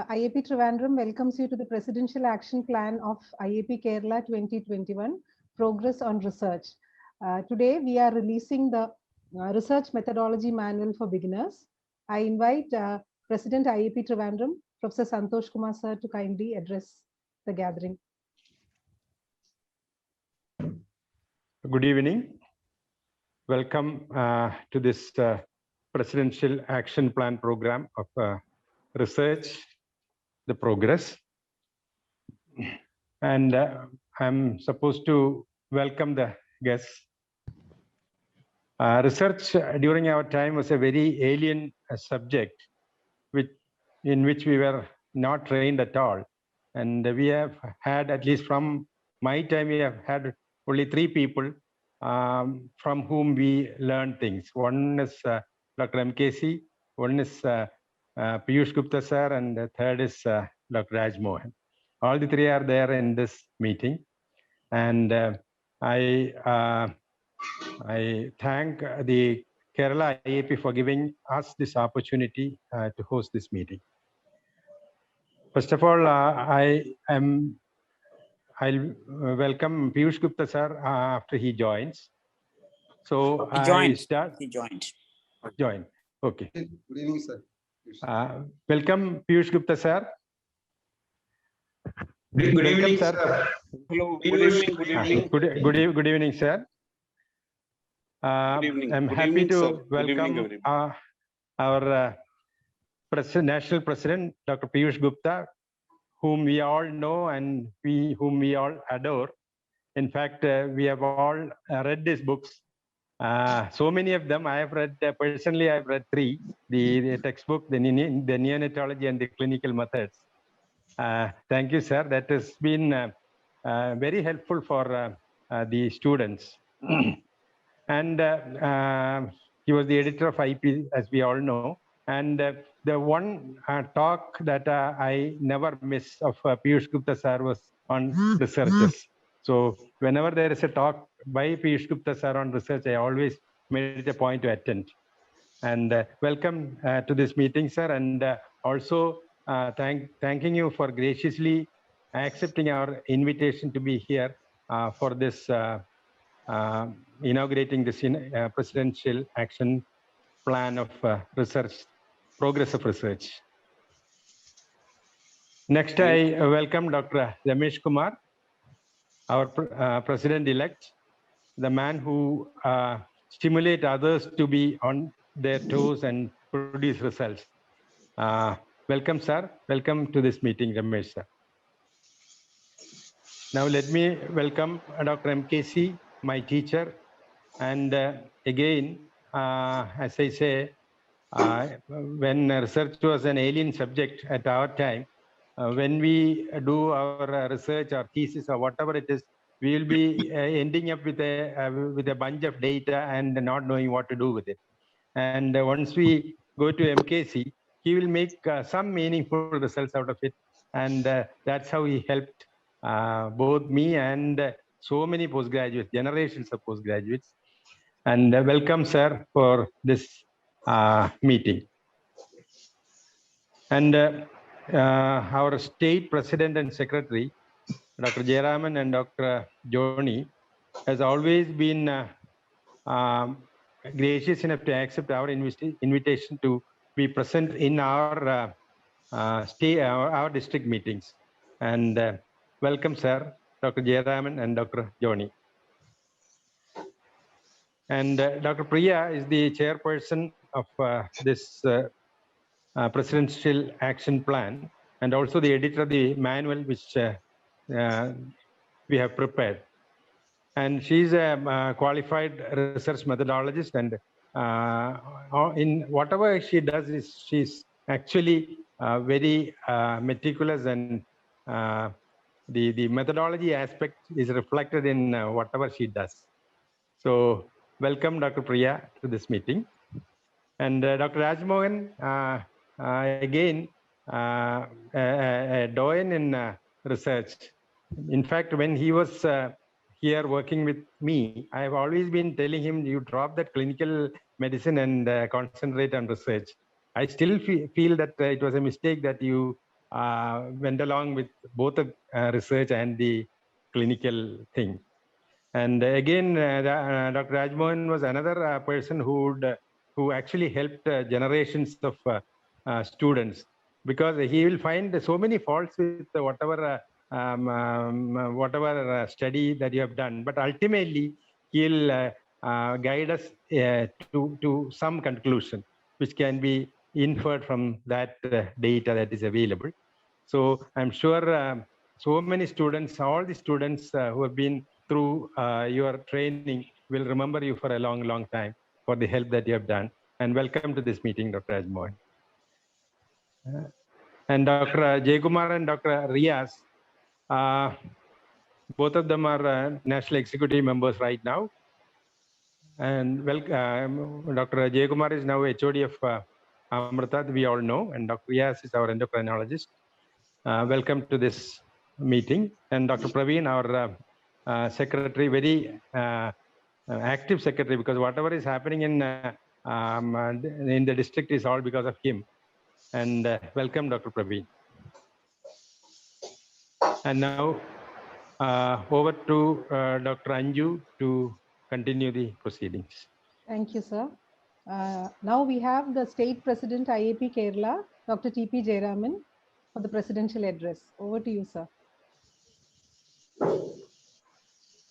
IAP Trivandrum welcomes you to the Presidential Action Plan of IAP Kerala 2021, Progress on Research. Today, we are releasing the Research Methodology Manual for Beginners. I invite President IAP Trivandrum, Professor Santosh Kumar Sir, to kindly address the gathering. Good evening. Welcome to this Presidential Action Plan program of Research, the Progress. And I'm supposed to welcome the guests. Research during our time was a very alien subject in which we were not trained at all. And we have had, at least from my time, we have had only 3 people from whom we learned things. One is Dr. MKC, one is Piyush Gupta sir, and the third is Dr. Raj Mohan. All the 3 are there in this meeting. And I thank the Kerala IAP for giving us this opportunity to host this meeting. First of all, I'll welcome Piyush Gupta sir after he joins. So He joined. Join. Okay. Good evening, sir. Welcome Piyush Gupta sir. Good evening, sir. Hello. Good evening. Good evening. Good evening, sir. Good evening. I'm Good happy evening, to sir. welcome our National President, Dr. Piyush Gupta, whom we all know and whom we all adore. In fact, we have all read his books. So many of them I have read. Personally, I've read 3: the textbook, the neonatology, and the clinical methods. Thank you, sir. That has been very helpful for the students. And he was the editor of IP, as we all know. And the one talk that I never miss of Piyush Gupta sir was on researchers. So whenever there is a talk by Piyush Gupta sir on research, I always made it a point to attend. And welcome to this meeting, sir. And also thanking you for graciously accepting our invitation to be here for this inaugurating this Presidential Action Plan of Research, Progress of Research. Next, I welcome Dr. Ramesh Kumar, our President-elect, the man who stimulates others to be on their toes and produce results. Welcome, sir. Welcome to this meeting, Ramesh, sir. Now, let me welcome Dr. MKC, my teacher. And again, as I say, when research was an alien subject at our time, when we do our research or thesis or whatever it is, we will be ending up with a bunch of data and not knowing what to do with it. And once we go to MKC, he will make some meaningful results out of it. And that's how he helped both me and so many postgraduates, generations of postgraduates. And welcome, sir, for this meeting. And our state president and secretary, Dr. Jayaraman and Dr. Joni, has always been gracious enough to accept our invitation to be present in our our district meetings. And welcome, sir, Dr. Jayaraman and Dr. Joni. And Dr. Priya is the chairperson of this Presidential Action Plan, and also the editor of the manual which we have prepared. And she's a qualified research methodologist, and in whatever she does, she's actually very meticulous, and the methodology aspect is reflected in whatever she does. So welcome, Dr. Priya, to this meeting. And Dr. Raj Mohan, again, a doyen in research. In fact, when he was here working with me, I have always been telling him, you drop that clinical medicine and concentrate on research. I still feel that it was a mistake that you went along with both the research and the clinical thing. And again, Dr. Rajmohan was another person who actually helped generations of students, because he will find so many faults with whatever study that you have done, but ultimately he'll guide us to some conclusion which can be inferred from that data that is available. So I'm sure so many students, all the students who have been through your training will remember you for a long, long time for the help that you have done. And welcome to this meeting, Dr. Rajmohan. And Dr. Jaykumar and Dr. Riaz, both of them are National Executive members right now. And Dr. Jaykumar is now HOD of Amrita, we all know, and Dr. Riaz is our endocrinologist. Welcome to this meeting. And Dr. Praveen, our secretary, very active secretary, because whatever is happening in the district is all because of him. And welcome, Dr. Praveen. And now over to Dr. Anju to continue the proceedings. Thank you, sir. Now we have the State President IAP Kerala, Dr. T.P. Jayaraman, for the presidential address. Over to you, sir.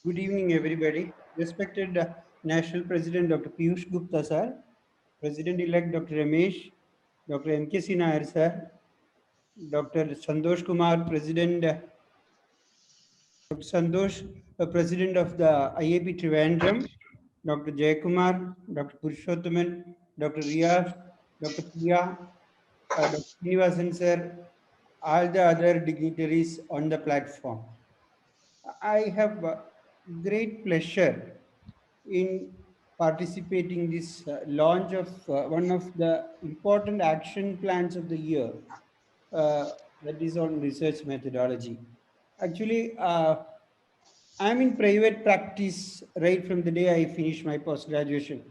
Good evening, everybody. Respected National President Dr. Piyush Gupta, sir, President-elect Dr. Ramesh, Dr. M.K. Nair, sir, Dr. Santosh Kumar, President, Dr. Santosh, President of the IAP Trivandrum, Dr. Jayakumar, Dr. Purushothaman, Dr. Riaz, Dr. Priya, Dr. Srinivasan, sir, all the other dignitaries on the platform. I have great pleasure in participating this launch of one of the important action plans of the year, that is on research methodology. Actually, I'm in private practice right from the day I finished my post-graduation,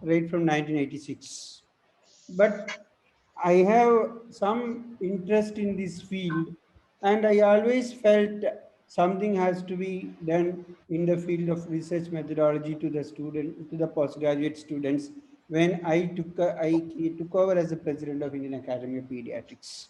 right from 1986. But I have some interest in this field, and I always felt something has to be done in the field of research methodology to the postgraduate students when I took over as the president of Indian Academy of Pediatrics.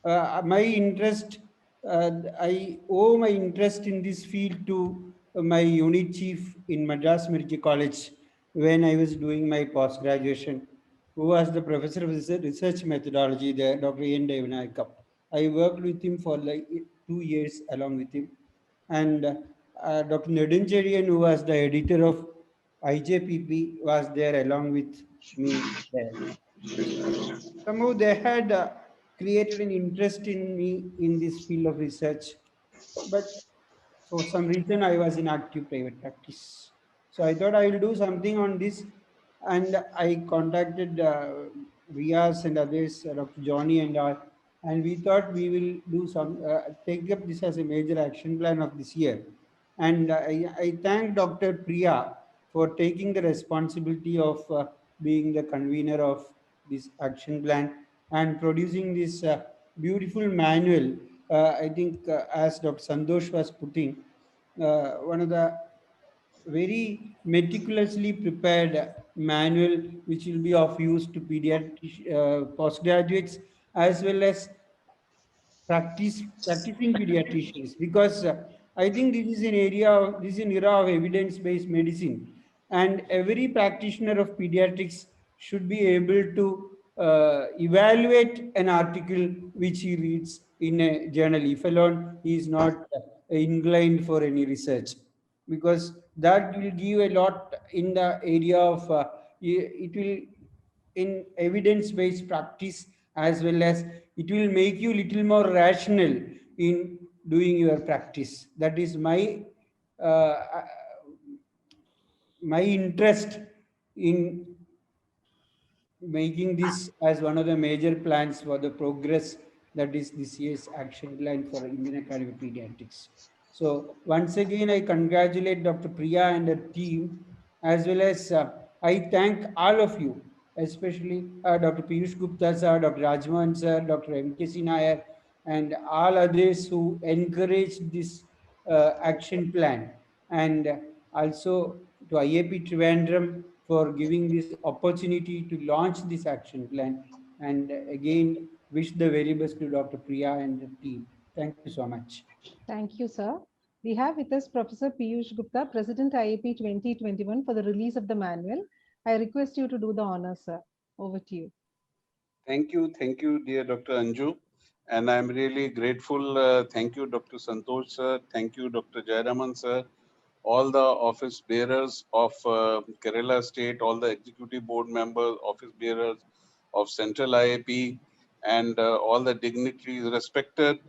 My interest, I owe my interest in this field to my unit chief in Madras Medical College when I was doing my post-graduation, who was the professor of research methodology there, Dr. N. Devanayakam. I worked with him for like 2 years along with him. And Dr. Neduncherian, who was the editor of IJPP, was there along with me there. Somehow they had created an interest in me in this field of research, but for some reason I was in active private practice. So I thought I will do something on this, and I contacted Riaz and others, Dr. Johnny and all, and we thought we will do take up this as a major action plan of this year. And I thank Dr. Priya for taking the responsibility of being the convener of this action plan and producing this beautiful manual. I think as Dr. Santosh was putting, one of the very meticulously prepared manual which will be of use to pediatric postgraduates as well as practicing pediatricians, because I think this is an era of evidence-based medicine, and every practitioner of pediatrics should be able to evaluate an article which he reads in a journal, if alone he is not inclined for any research, because that will give a lot in the area of it will in evidence-based practice, as well as it will make you little more rational in doing your practice. That is my my interest in making this as one of the major plans for the progress, that is this year's action plan for Indian Academy of Pediatrics. So once again, I congratulate Dr. Priya and her team, as well as I thank all of you, especially Dr. Piyush Gupta sir, Dr. Rajmohan sir, Dr. M.K. Nair, and all others who encouraged this action plan, and also to IAP Trivandrum for giving this opportunity to launch this action plan. And again, wish the very best to Dr. Priya and the team. Thank you so much. Thank you, sir. We have with us Professor Piyush Gupta, President IAP 2021 for the release of the manual. I request you to do the honors, sir. Over to you. Thank you, dear Dr. Anju. And I'm really grateful. Thank you, Dr. Santosh, sir. Thank you, Dr. Jayaraman, sir. All the office bearers of Kerala State, all the executive board members, office bearers of Central IAP, and all the dignitaries, respected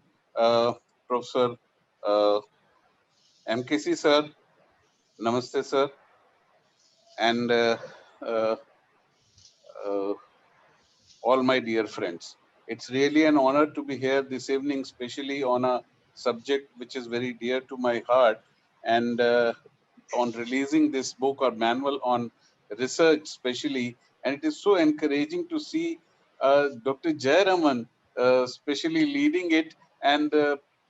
Professor MKC, sir. Namaste, sir. And all my dear friends. It's really an honor to be here this evening, especially on a subject which is very dear to my heart, and on releasing this book or manual on research, especially. And it is so encouraging to see Dr. Jayaraman, especially leading it and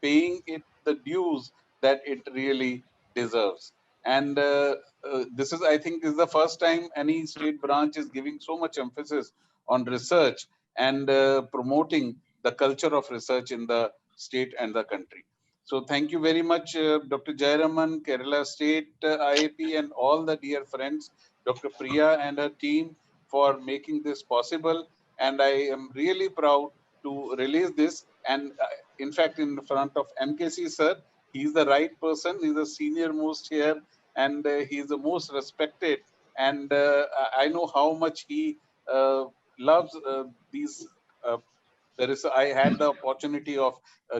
paying it the dues that it really deserves. And this is, I think, this is the first time any state branch is giving so much emphasis on research and promoting the culture of research in the state and the country. So thank you very much, Dr. Jayaraman, Kerala State IAP, and all the dear friends, Dr. Priya and her team, for making this possible. And I am really proud to release this. And in fact, in front of MKC, sir, he's the right person. He's the senior most here, and he's the most respected. And I know how much he loves these. I had the opportunity of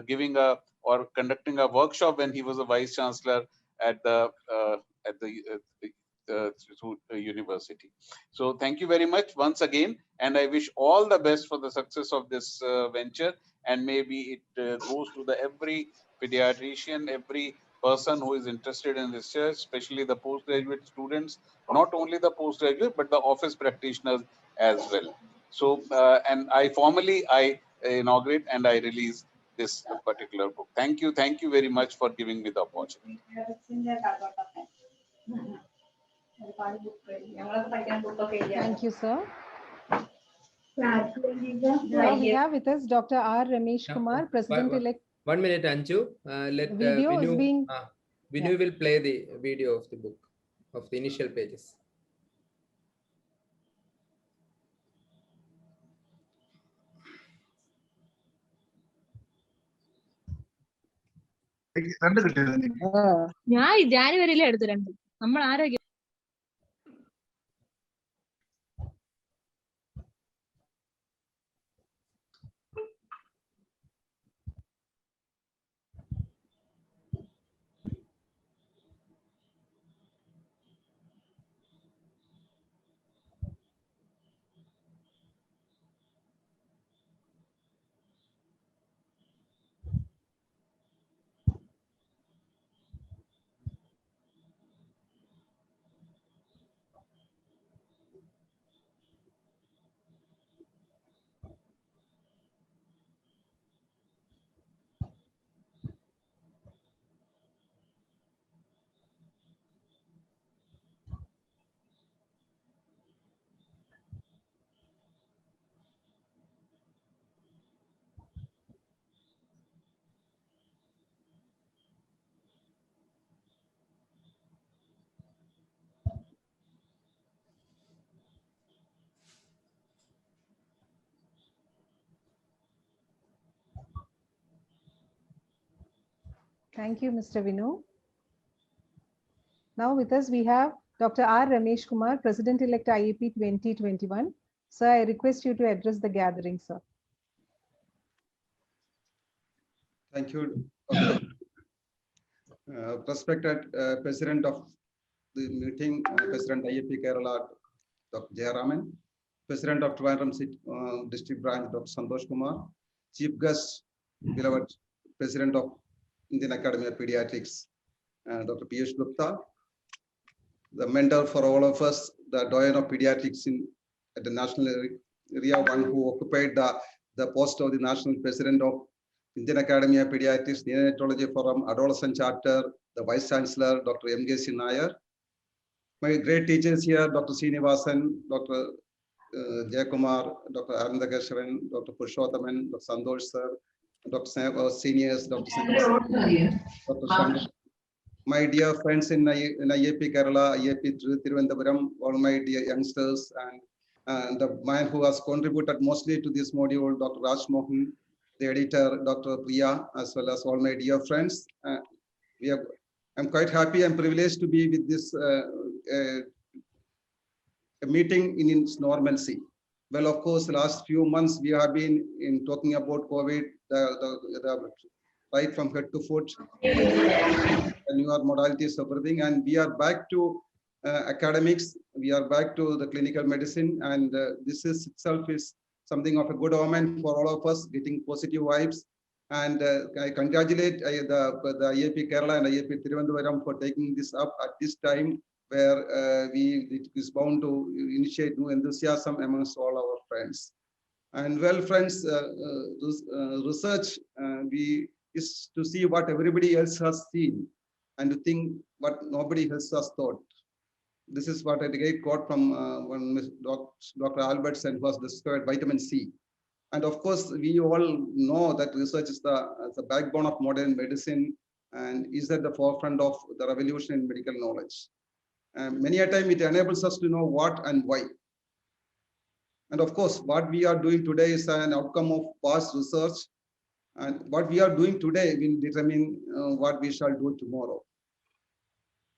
giving a or conducting a workshop when he was a vice chancellor at the university. So thank you very much once again, and I wish all the best for the success of this venture. And maybe it goes to the every pediatrician, every person who is interested in research, especially the postgraduate students, not only the postgraduate, but the office practitioners as well. So, and I formally, I inaugurate and I release this particular book. Thank you very much for giving me the opportunity. Thank you, sir. Now we have with us Dr. R. Ramesh Kumar, President-elect. 1 minute, Anju. Let video Vinu, is being. Vinu will play the video of the book, of the initial pages. ഞാൻ ജാനുവരിയിലെ എടുത്തു രണ്ടും നമ്മൾ ആരോഗ്യം Thank you, Mr. Vinu. Now with us we have Dr. R. Ramesh Kumar, President-elect IAP 2021. Sir, I request you to address the gathering, sir. Thank you, respected President of the meeting, President IAP Kerala, Dr. Jayaraman, President of Trivandrum District Branch, Dr. Santosh Kumar, Chief Guest, beloved President of Indian Academy of Pediatrics, Dr. Piyush Gupta, the mentor for all of us, the doyen of pediatrics at the national area, one who occupied the post of the national president of Indian Academy of Pediatrics Neonatology Forum Adolescent Chapter, the Vice Chancellor, Dr. M.K. Nair. My great teachers here, Dr. Srinivasan, Dr. Jayakumar, Dr. Arundakeshwaran, Dr. Purushothaman, Dr. Santosh sir, Dr. Seniors, Dr. Dr. Shanmugam. My dear friends in IAP Kerala, IAP Thiruvananthapuram, all my dear youngsters, and the man who has contributed mostly to this module, Dr. Raj Mohan, the editor, Dr. Priya, as well as all my dear friends. I'm quite happy and privileged to be with this a meeting in its normalcy. Well, of course, the last few months we have been in talking about COVID, right from head to foot, the newer modalities, everything, and we are back to academics. We are back to the clinical medicine, and this is itself is something of a good omen for all of us, getting positive vibes. And I congratulate the IAP Kerala and IAP Thiruvananthapuram for taking this up at this time, where it is bound to initiate new enthusiasm amongst all our friends. And well, friends, research is to see what everybody else has seen and to think what nobody else has thought. This is what a great quote from Dr. Albertson, who has discovered vitamin C. And of course, we all know that research is the backbone of modern medicine and is at the forefront of the revolution in medical knowledge. Many a time it enables us to know what and why. And of course, what we are doing today is an outcome of past research. And what we are doing today will determine what we shall do tomorrow.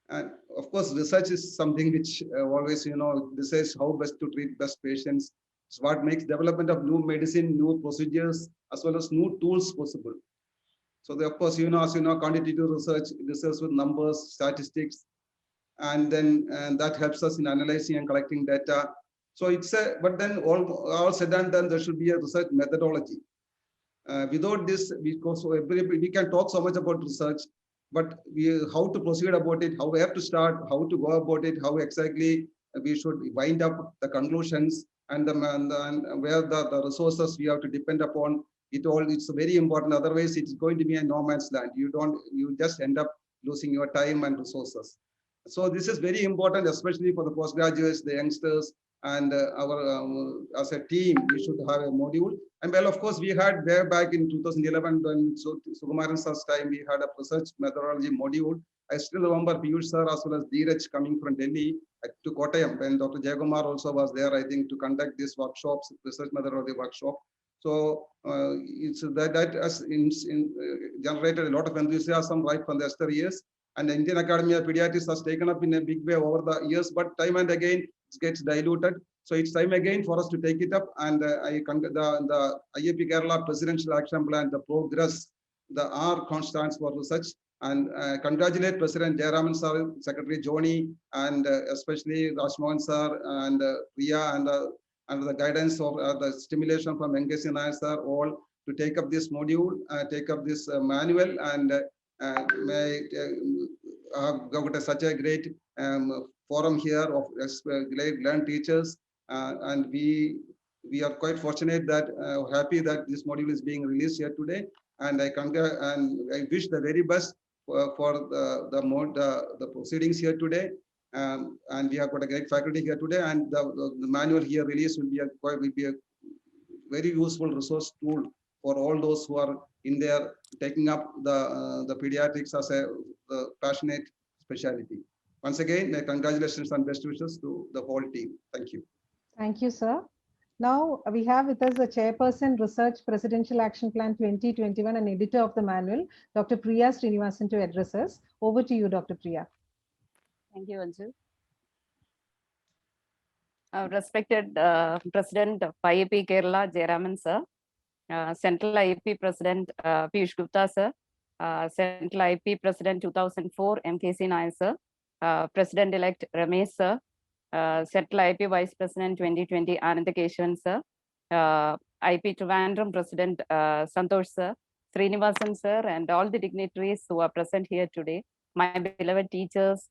And of course, research is something which always, decides how best to treat best patients. It's what makes development of new medicine, new procedures, as well as new tools possible. So, of course, as quantitative research with numbers, statistics, and then that helps us in analyzing and collecting data. So but then all said and done, there should be a research methodology. Without this, we can talk so much about research, but how to proceed about it, how we have to start, how to go about it, how exactly we should wind up the conclusions, and where the resources we have to depend upon. It's very important. Otherwise, it's going to be a no man's land. You just end up losing your time and resources. So this is very important, especially for the postgraduates, the youngsters, and as a team, we should have a module. And well, of course, we had way back in 2011, when Sukumaran sir's time, we had a research methodology module. I still remember Piyush sir as well as Dheeraj coming from Delhi to Kottayam, when Dr. Jayakumar also was there, I think, to conduct these workshops, research methodology workshop. So it's that has generated a lot of enthusiasm right from the earlier years. And the Indian Academy of Pediatrics has taken up in a big way over the years, but time and again it gets diluted. So it's time again for us to take it up. And the IAP Kerala Presidential Action Plan, the progress, the R stands for research. And congratulate President Jayaraman sir, Secretary Joni, and especially Raj Mohan sir and Priya, and under the guidance of the stimulation from M.K. Nair sir, all to take up this module, take up this manual, and have got such a great forum here of learned teachers, and we are quite fortunate that happy that this module is being released here today. And I wish the very best for the proceedings here today. And we have got a great faculty here today, and the manual here released will be a very useful resource tool for all those who are in there taking up the pediatrics as a passionate specialty. Once again, congratulations and best wishes to the whole team. Thank you. Thank you, sir. Now we have with us the Chairperson, Research Presidential Action Plan 2021 and editor of the manual, Dr. Priya Srinivasan, to address us. Over to you, Dr. Priya. Thank you, Anju. Respected President of IAP Kerala, Jayaraman sir, Central IAP President Piyush Gupta sir, Central IAP President 2004 M.K. Nair sir, President-elect Ramesh sir, Central IAP Vice President 2020 Anandakeshwaran sir, IAP Trivandrum President Santosh sir, Srinivasan sir, and all the dignitaries who are present here today, my beloved teachers,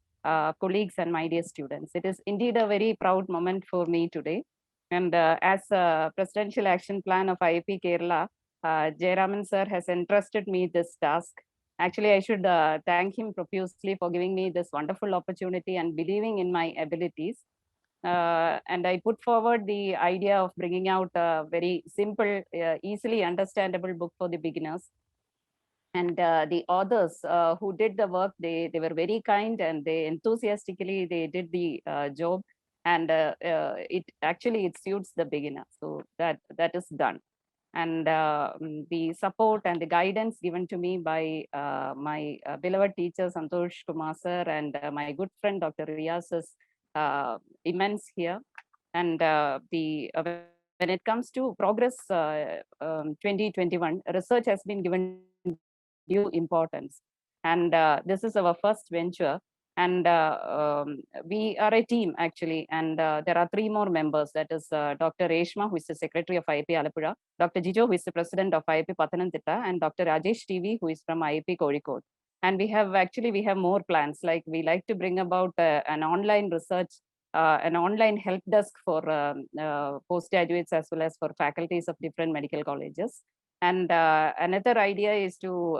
colleagues, and my dear students. It is indeed a very proud moment for me today. And as a Presidential Action Plan of IAP Kerala, Jayaraman sir has entrusted me this task. Actually, I should thank him profusely for giving me this wonderful opportunity and believing in my abilities. And I put forward the idea of bringing out a very simple, easily understandable book for the beginners. And the authors who did the work, they were very kind and they enthusiastically they did the job. And it suits the beginner. So that is done. And the support and the guidance given to me by my beloved teacher Santosh Kumar sir and my good friend Dr. Riaz is immense here. And when it comes to progress 2021, research has been given due importance. And this is our first venture. And we are a team actually. And there are 3 more members. That is Dr. Reshma, who is the secretary of IIP Alappuzha, Dr. Jijo, who is the president of IIP Pathanamthitta, and Dr. Rajesh TV, who is from IIP Kozhikode. And we have more plans. Like we like to bring about an online research, an online help desk for postgraduates as well as for faculties of different medical colleges. And another idea is to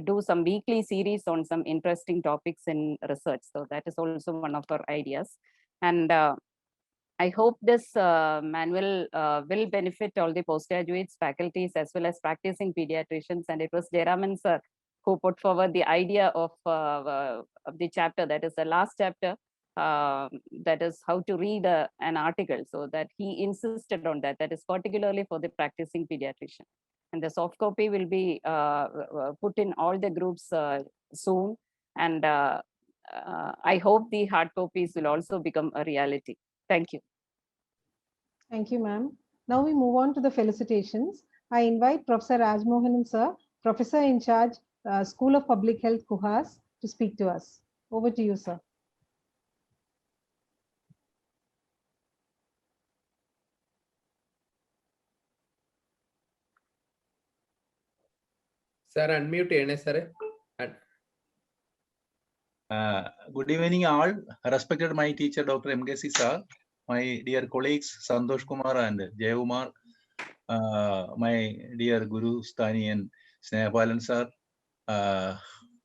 do some weekly series on some interesting topics in research. So that is also one of our ideas. And I hope this manual will benefit all the postgraduates, faculties, as well as practicing pediatricians. And it was Jayaraman sir who put forward the idea of the chapter, that is the last chapter, that is how to read an article. So that he insisted on that. That is particularly for the practicing pediatrician. And the soft copy will be put in all the groups soon. And I hope the hard copies will also become a reality. Thank you. Thank you, ma'am. Now we move on to the felicitations. I invite Professor Rajmohanan sir, Professor in charge, School of Public Health, KUHAS, to speak to us. Over to you, sir. Sir, unmute ചെയ്യണേ sir. Good evening all. Respected my teacher Dr. MKC sir, my dear colleagues Santosh Kumar and Jayumar, my dear Guru Stani and Snehapalan sir,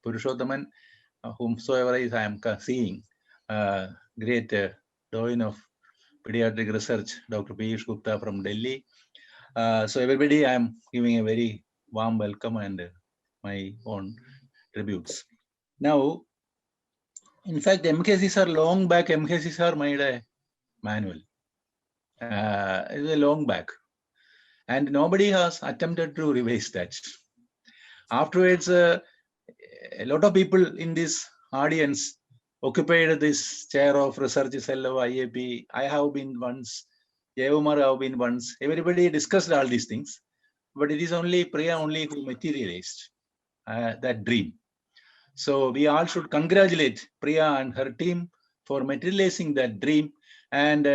Purushothaman, whomsoever I am seeing, great doyen of pediatric research, Dr. Piyush Gupta from Delhi. So everybody, I am giving a very warm welcome and my own tributes. Now, in fact, MKC sir, long back, MKC sir made a manual. It was a long back. And nobody has attempted to revise that. Afterwards, a lot of people in this audience occupied this chair of research cell of IAP. I have been once, Jayumar have been once. Everybody discussed all these things. But it is only Priya only who materialized that dream. So we all should congratulate Priya and her team for materializing that dream. And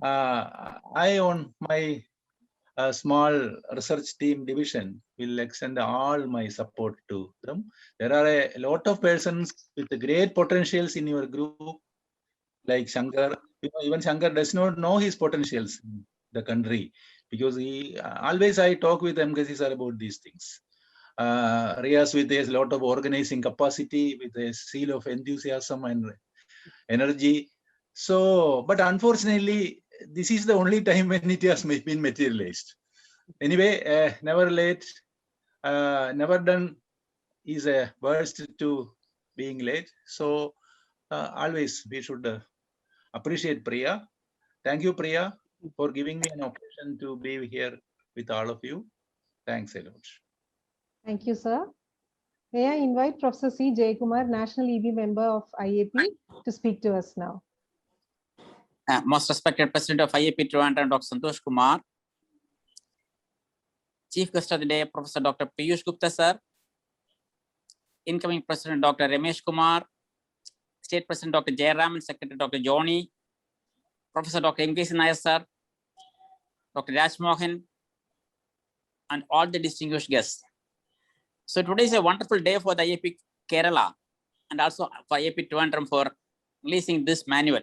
I, on my small research team division, will extend all my support to them. There are a lot of persons with great potentials in your group, like Shankar. Even Shankar does not know his potentials in the country, because he always, I talk with MKC sir about these things. Riaz with a lot of organizing capacity, with a seal of enthusiasm and energy. So, but unfortunately, this is the only time when it has been materialized. Anyway, never late, never done is a worst to being late. So always we should appreciate Priya. Thank you, Priya, for giving me an opportunity to be here with all of you. Thanks a lot. Thank you, sir. May I invite Professor C. Jayakumar, National EB member of IAP, to speak to us now. Most respected President of IAP Trivandrum, Dr. Santosh Kumar, Chief Guest of the Day, Professor Dr. Piyush Gupta sir, incoming President Dr. Ramesh Kumar, State President Dr. Jayaraman, Secretary Dr. Johnny, Professor Dr. MKC Nair sir, Dr. Rajmohan, and all the distinguished guests. So today is a wonderful day for the IAP Kerala and also for IAP Trivandrum for releasing this manual.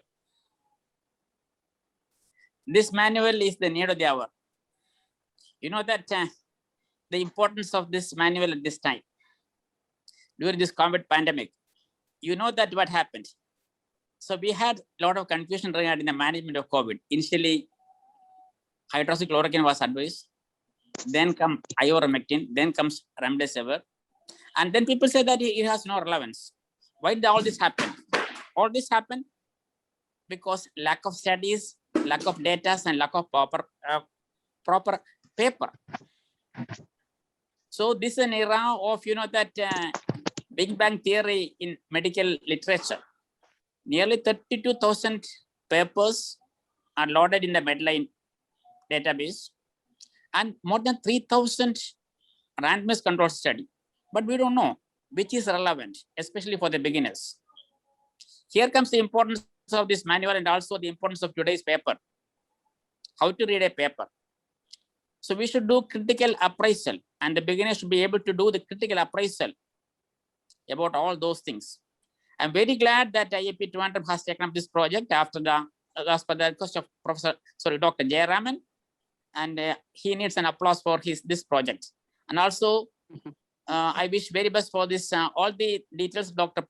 This manual is the need of the hour. You know that the importance of this manual at this time during this COVID pandemic. You know that what happened. So we had a lot of confusion regarding the management of COVID. Initially, hydroxychloroquine was advised, then comes ivermectin, then comes remdesivir, and then people say that it has no relevance. Why did all this happen? All this happened because lack of studies, lack of data, and lack of proper paper. So this is an era of, you know, that Big Bang theory in medical literature. Nearly 32,000 papers are loaded in the Medline database and more than 3,000 randomized control study. But we don't know which is relevant, especially for the beginners. Here comes the importance of this manual and also the importance of today's paper. How to read a paper. So we should do critical appraisal, and the beginner should be able to do the critical appraisal about all those things. I'm very glad that IIP Trivandrum has taken up this project after the, as per the request of Dr. Jayaraman, and he needs an applause for this project. And also, I wish very best for this. All the details Dr.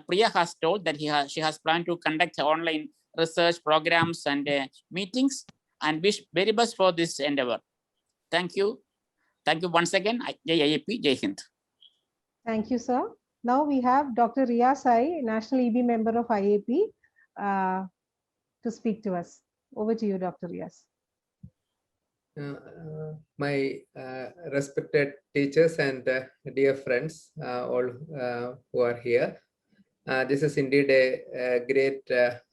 Priya has told that she has planned to conduct online research programs and meetings, and wish very best for this endeavor. Thank you. Thank you once again. Jai IIP, Jai Hind. Thank you, sir. Now we have Dr. Riya Sai, National EB member of IAP, to speak to us. Over to you, Dr. Riyas. My respected teachers and dear friends, all who are here. This is indeed a great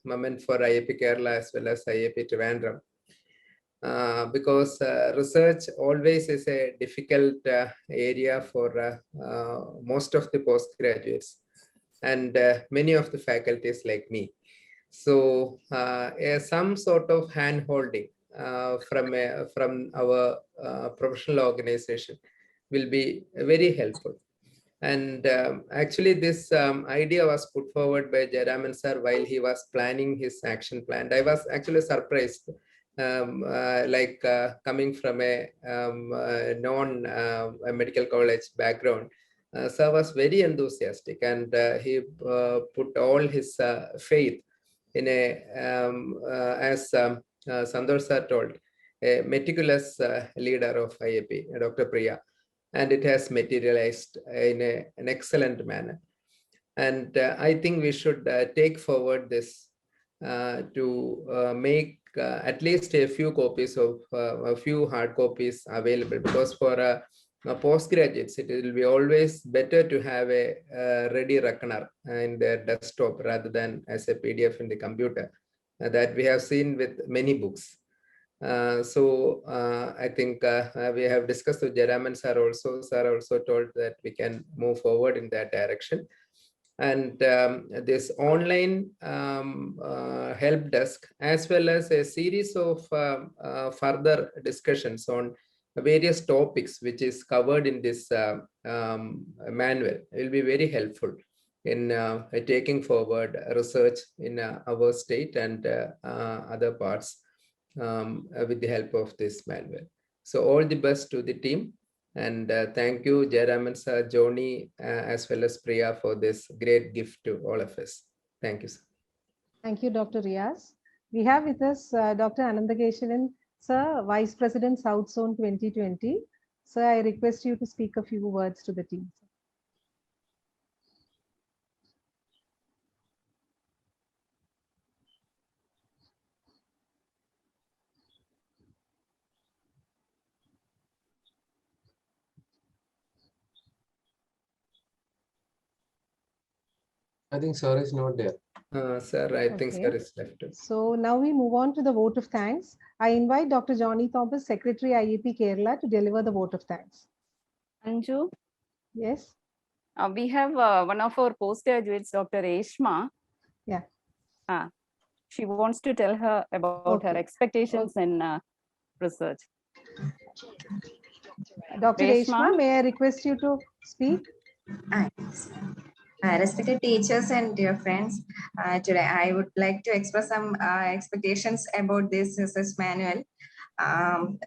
moment for IIP Kerala as well as IIP Trivandrum. Because research always is a difficult area for most of the postgraduates and many of the faculties like me. So some sort of hand-holding from our professional organization will be very helpful. And actually this idea was put forward by Jayaraman sir while he was planning his action plan. I was actually surprised. Coming from a non-medical college background, sir was very enthusiastic, and he put all his faith in a, as Santosh sir told, a meticulous leader of IAP, Dr. Priya, and it has materialized in an excellent manner. And I think we should take forward this to make at least a few copies of a few hard copies available, because for postgraduates it will be always better to have a ready reckoner in their desktop rather than as a PDF in the computer that we have seen with many books. I think we have discussed with Jayaraman sir also. Sir also told that we can move forward in that direction. And this online help desk, as well as a series of further discussions on various topics which is covered in this manual, will be very helpful in taking forward research in our state and other parts with the help of this manual. So all the best to the team. And thank you, Jayaraman sir, Joni, as well as Priya, for this great gift to all of us. Thank you, sir. Thank you, Dr. Riyas. We have with us Dr. Anandakeshavan, sir, Vice President, South Zone 2020. Sir, I request you to speak a few words to the team. I think sir is not there. Sir, I think sir is left. So now we move on to the vote of thanks. I invite Dr. Johnny Thomas, Secretary IAP Kerala, to deliver the vote of thanks. Anju? Yes. We have one of our postgraduates, Dr. Reshma. Yeah. She wants to tell her about her expectations in research. Dr. Reshma, may I request you to speak? Respected teachers and dear friends, today I would like to express some expectations about this research manual.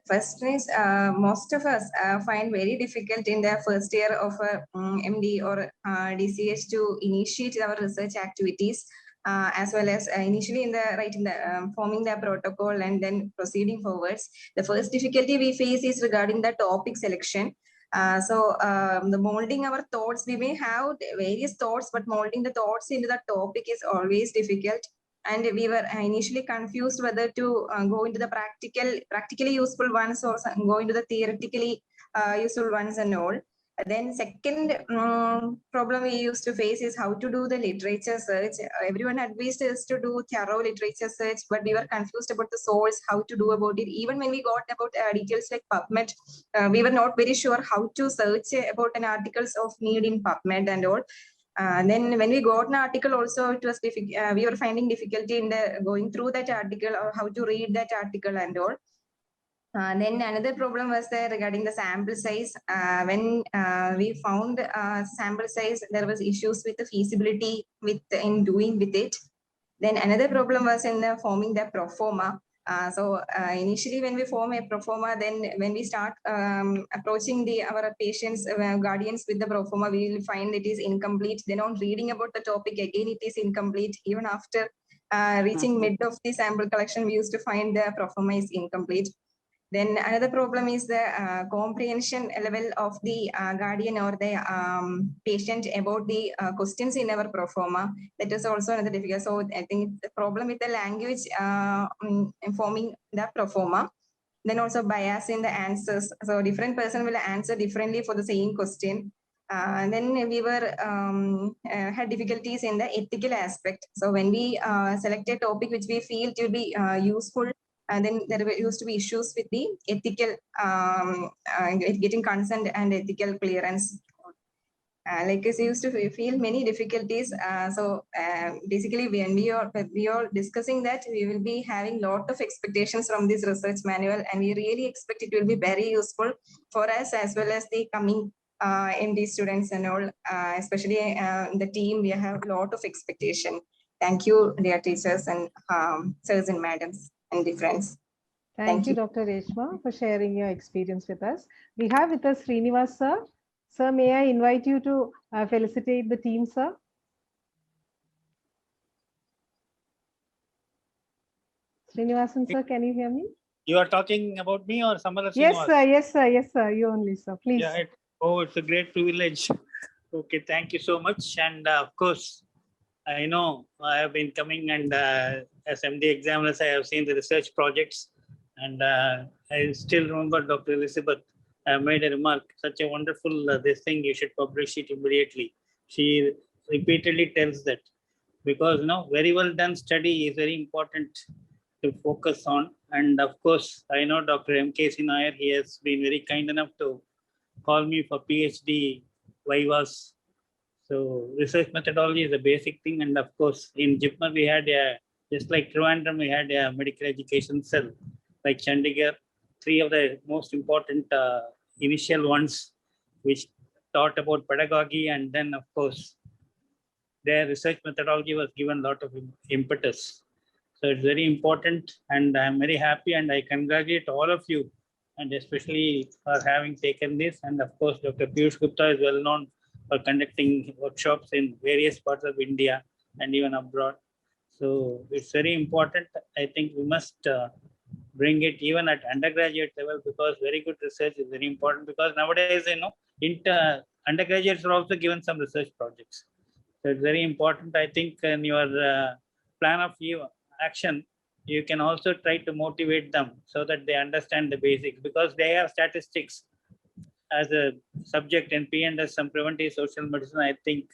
First is most of us find very difficult in the first year of MD or DCH to initiate our research activities. As well as initially in the forming the protocol and then proceeding forwards. The first difficulty we face is regarding the topic selection. The molding our thoughts, we may have various thoughts, but molding the thoughts into the topic is always difficult. And we were initially confused whether to go into the practically useful ones or go into the theoretically useful ones and all. Then second problem we used to face is how to do the literature search. Everyone advised us to do thorough literature search, but we were confused about the source, how to do about it. Even when we got about details like PubMed, we were not very sure how to search about an articles of need in PubMed and all. Then when we got an article also, it was we were finding difficulty in going through that article or how to read that article and all. Then another problem was there regarding the sample size. When we found sample size, there was issues with the feasibility in doing with it. Then another problem was in forming the proforma. Initially when we form a proforma, then when we start approaching our patients, guardians with the proforma, we will find it is incomplete. Then on reading about the topic, again it is incomplete. Even after reaching mid of the sample collection, we used to find the proforma is incomplete. Then another problem is the comprehension level of the guardian or the patient about the questions in our proforma. That is also another difficult. So I think the problem with the language informing the proforma. Then also bias in the answers. So different person will answer differently for the same question. And then we were had difficulties in the ethical aspect. So when we select a topic which we feel to be useful, and then there used to be issues with the ethical getting consent and ethical clearance. Like I used to feel many difficulties. Basically, when we are discussing that, we will be having lot of expectations from this research manual, and we really expect it will be very useful for us as well as the coming MD students and all. Especially the team, we have a lot of expectation. Thank you, dear teachers and sirs and madams and dear friends. Thank you, Dr. Reshma, for sharing your experience with us. We have with us Srinivas sir. Sir, may I invite you to felicitate the team, sir? Srinivasan sir, can you hear me? You are talking about me or some other Srinivas? Yes, sir. Yes, sir. Yes, sir. You only, sir. Please. Yeah. It's a great privilege. Okay, thank you so much. And of course, I know I have been coming and as MD examiners, I have seen the research projects. And I still remember Dr. Elizabeth made a remark, such a wonderful this thing, you should publish it immediately. She repeatedly tells that because very well done study is very important to focus on. And of course, I know Dr. M.K.C. Nair, he has been very kind enough to call me for PhD vivas. So research methodology is a basic thing. And of course, in JIPMER, we had just like Trivandrum, we had a medical education cell, like Chandigarh, three of the most important initial ones, which taught about pedagogy. And then of course, their research methodology was given a lot of impetus. So it's very important, and I'm very happy, and I congratulate all of you, and especially for having taken this. And of course, Dr. Piyush Gupta is well known for conducting workshops in various parts of India and even abroad. So it's very important. I think we must bring it even at undergraduate level, because very good research is very important, because nowadays, undergraduates are also given some research projects. So it's very important. I think in your plan of action, you can also try to motivate them so that they understand the basics, because they have statistics as a subject in P&S, some preventive social medicine. I think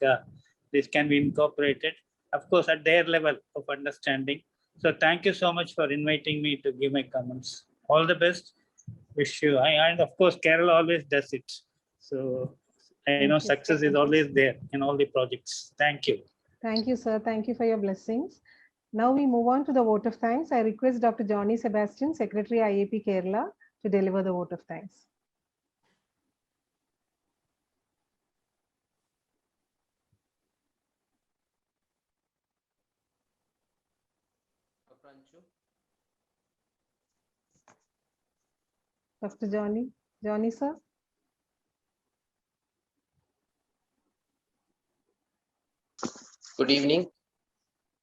this can be incorporated, of course, at their level of understanding. So thank you so much for inviting me to give my comments. All the best. Wish you, and of course, Kerala always does it. So I know success is always there in all the projects. Thank you. Thank you, sir. Thank you for your blessings. Now we move on to the vote of thanks. I request Dr. Johnny Sebastian, Secretary IAP Kerala, to deliver the vote of thanks. Dr. Johnny, sir. Good evening.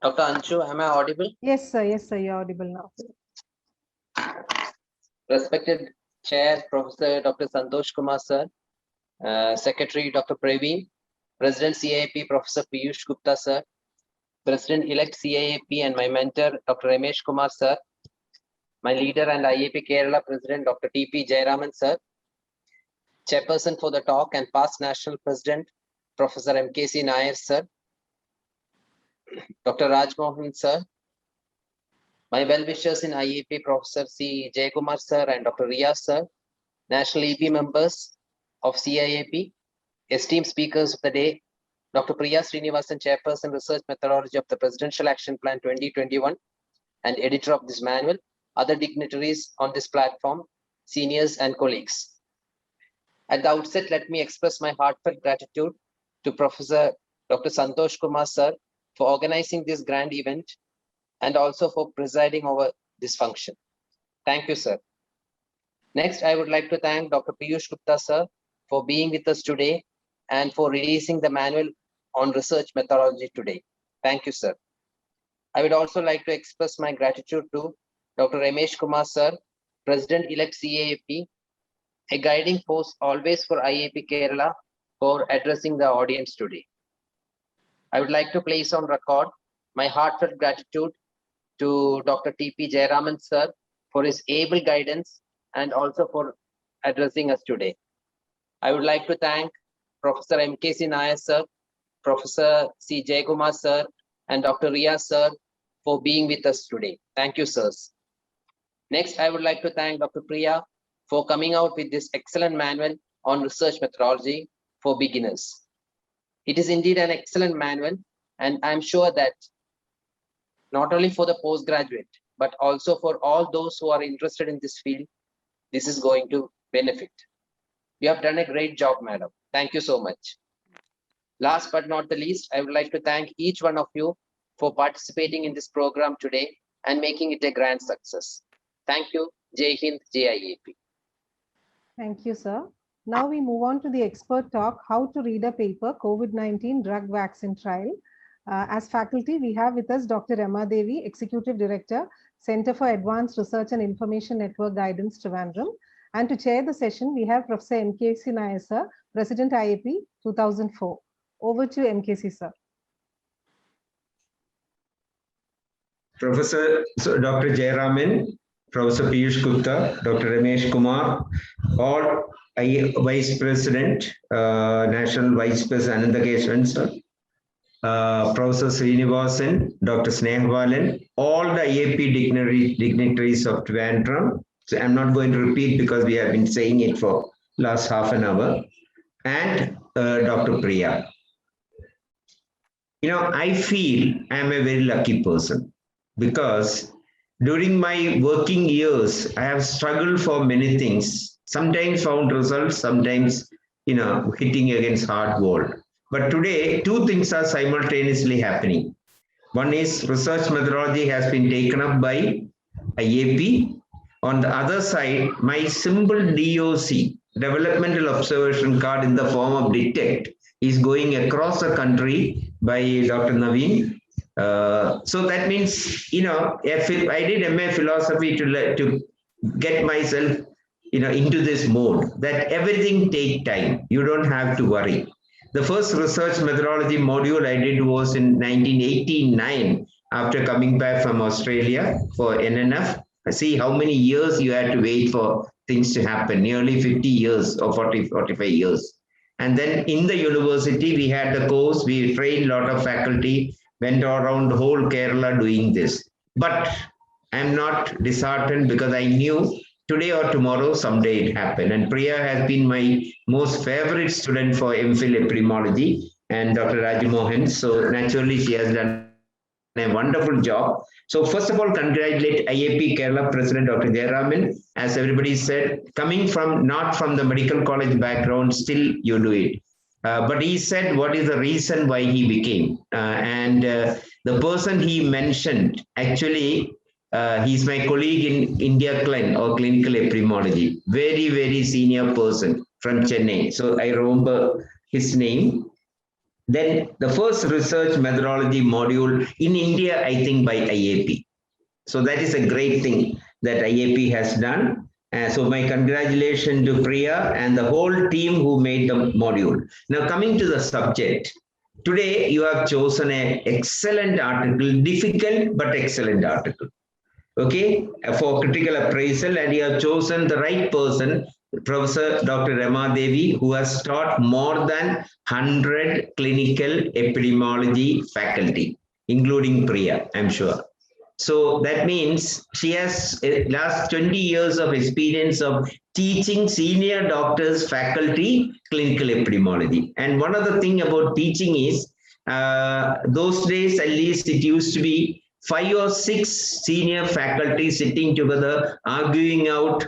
Dr. Anshu, am I audible? Yes, sir. Yes, sir. You're audible now. Respected Chair, Professor Dr. Santosh Kumar, sir, Secretary Dr. Praveen, President CIAP Professor Piyush Gupta, sir, President-elect CIAP and my mentor Dr. Ramesh Kumar, sir, my leader and IAP Kerala President Dr. T.P. Jayaraman, sir, Chairperson for the talk and past National President Professor M.K.C. Nair, sir, Dr. Rajmohan, sir, my well-wishers in IAP Professor C. Jayakumar, sir, and Dr. Riyaz, sir, National EP members of CIAP, esteemed speakers of the day, Dr. Priya Srinivasan, Chairperson, Research Methodology of the Presidential Action Plan 2021 and editor of this manual, other dignitaries on this platform, seniors and colleagues. At the outset, let me express my heartfelt gratitude to Professor Dr. Santosh Kumar, sir, for organizing this grand event and also for presiding over this function. Thank you, sir. Next, I would like to thank Dr. Piyush Gupta, sir, for being with us today and for releasing the manual on research methodology today. Thank you, sir. I would also like to express my gratitude to Dr. Ramesh Kumar, sir, President-elect CIAP, a guiding force always for IAP Kerala for addressing the audience today. I would like to place on record my heartfelt gratitude to Dr. T.P. Jayaraman, sir, for his able guidance and also for addressing us today. I would like to thank Professor M.K.C. Nair, sir, Professor C. Jayakumar, sir, and Dr. Riyaz, sir, for being with us today. Thank you, sirs. Next, I would like to thank Dr. Priya for coming out with this excellent manual on research methodology for beginners. It is indeed an excellent manual, and I'm sure that not only for the postgraduate, but also for all those who are interested in this field, this is going to benefit. You have done a great job, madam. Thank you so much. Last but not the least, I would like to thank each one of you for participating in this program today and making it a grand success. Thank you. Jai Hind, Jai IAP. Thank you, sir. Now we move on to the expert talk, how to read a paper, COVID-19 drug vaccine trial. As faculty, we have with us Dr. Rama Devi, Executive Director, Center for Advanced Research and Information Network Guidance, Trivandrum. And to chair the session, we have Professor M.K.C. Nair, sir, President IAP 2004. Over to M.K.C. sir. Professor Dr. Jayaraman, Professor Piyush Gupta, Dr. Ramesh Kumar, all Vice President, National Vice President Ananda Keshavan, sir, Professor Srinivasan, Dr. Snehavalan, all the IAP dignitaries of Trivandrum. So I'm not going to repeat because we have been saying it for last half an hour, and Dr. Priya. You know, I feel I'm a very lucky person because during my working years, I have struggled for many things, sometimes found results, sometimes, hitting against hard wall. But today, two things are simultaneously happening. One is research methodology has been taken up by IAP. On the other side, my simple DOC, Developmental Observation Card in the form of DETECT, is going across the country by Dr. Naveen. So that means, if I did MA philosophy to get myself, into this mode, that everything take time. You don't have to worry. The first research methodology module I did was in 1989 after coming back from Australia for NNF. See how many years you had to wait for things to happen, nearly 50 years or 45 years. And then in the university, we had the course, we trained a lot of faculty, went around whole Kerala doing this. But I'm not disheartened because I knew today or tomorrow, someday it happened. And Priya has been my most favorite student for MPhil epidemiology and Dr. Rajmohan. So naturally, she has done a wonderful job. So first of all, congratulate IAP Kerala President Dr. Jayaraman. As everybody said, coming from not from the medical college background, still you do it. But he said what is the reason why he became. The person he mentioned, actually, He's my colleague in India Clin or clinical epidemiology. Very, very senior person from Chennai. So I remember his name. Then the first research methodology module in India, I think by IAP. So that is a great thing that IAP has done. So my congratulations to Priya and the whole team who made the module. Now coming to the subject. Today you have chosen an excellent article, difficult but excellent article. Okay, for critical appraisal, and you have chosen the right person, Professor Dr. Rama Devi, who has taught more than 100 clinical epidemiology faculty, including Priya, I'm sure. So that means she has last 20 years of experience of teaching senior doctors, faculty, clinical epidemiology. And one other thing about teaching is, those days, at least it used to be 5 or 6 senior faculty sitting together, arguing out,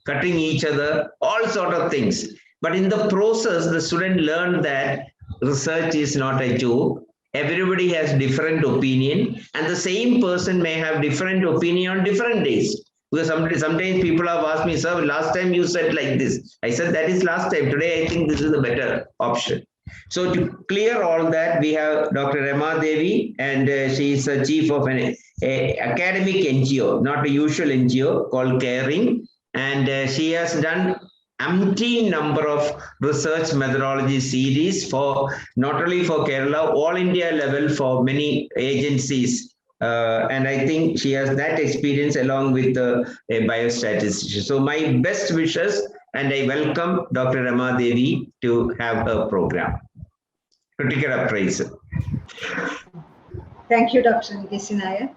cutting each other, all sort of things. But in the process, the student learned that research is not a joke. Everybody has different opinion, and the same person may have different opinion on different days. Because sometimes people have asked me, sir, last time you said like this. I said that is last time. Today, I think this is the better option. So to clear all that, we have Dr. Rama Devi, and she is the chief of an academic NGO, not a usual NGO called Caring, and she has done umpteen number of research methodology series for not only for Kerala, all India level for many agencies. And I think she has that experience along with a biostatistician. So my best wishes, and I welcome Dr. Rama Devi to have her program. Critical appraisal. Thank you, Dr. M.K.C. Nair.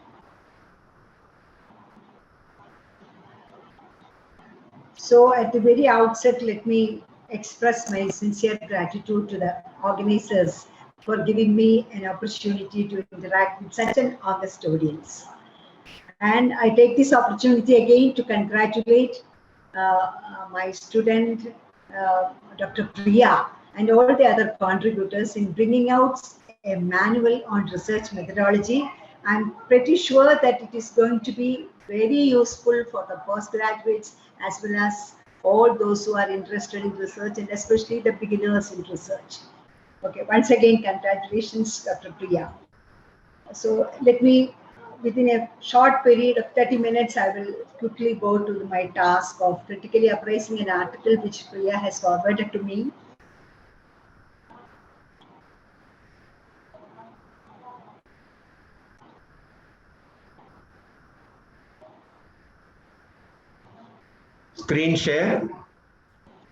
So at the very outset, let me express my sincere gratitude to the organizers for giving me an opportunity to interact with such an august audience. And I take this opportunity again to congratulate my student, Dr. Priya, and all the other contributors in bringing out a manual on research methodology. I'm pretty sure that it is going to be very useful for the postgraduates as well as all those who are interested in research, and especially the beginners in research. Okay, once again, congratulations, Dr. Priya. So let me, within a short period of 30 minutes, I will quickly go to my task of critically appraising an article which Priya has forwarded to me. Screen share.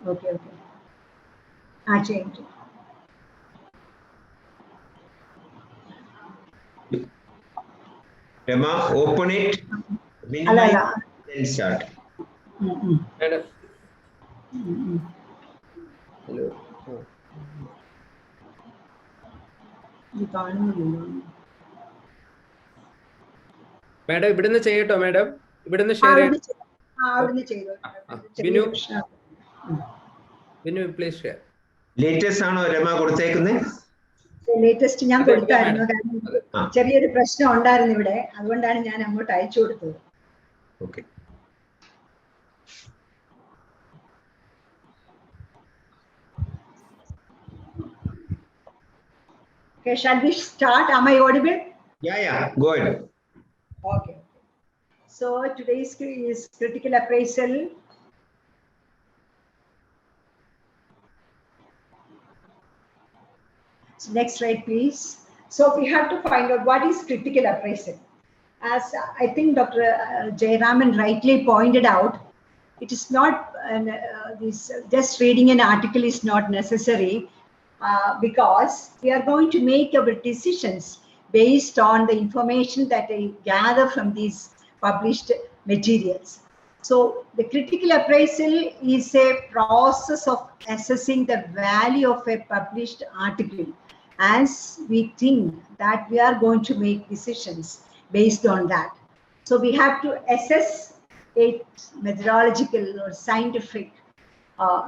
Okay. I changed it. Rama, open it. Minimize, then start. Madam. Hello. Madam, ഇവിടുന്ന് ചെയ്യട്ടോ madam, ഇവിടുന്ന് share Binu, please share. Latest ആണോ രമ കൊടുത്തേക്കുന്നത്? Latest ഞാൻ കൊടുത്തായിരുന്നു, കാരണം ചെറിയൊരു പ്രശ്നം ഉണ്ടായിരുന്നു ഇവിടെ, അതുകൊണ്ടാണ് ഞാൻ അങ്ങോട്ട് അയച്ചു കൊടുത്തത്. Okay. Okay, shall we start? Am I audible? Yeah, go ahead. Okay. So today's is critical appraisal. So next slide, please. So we have to find out what is critical appraisal. As I think Dr. Jayaraman rightly pointed out, it is not just reading an article is not necessary, because we are going to make our decisions based on the information that I gather from these published materials. So the critical appraisal is a process of assessing the value of a published article, as we think that we are going to make decisions based on that. So we have to assess its methodological or scientific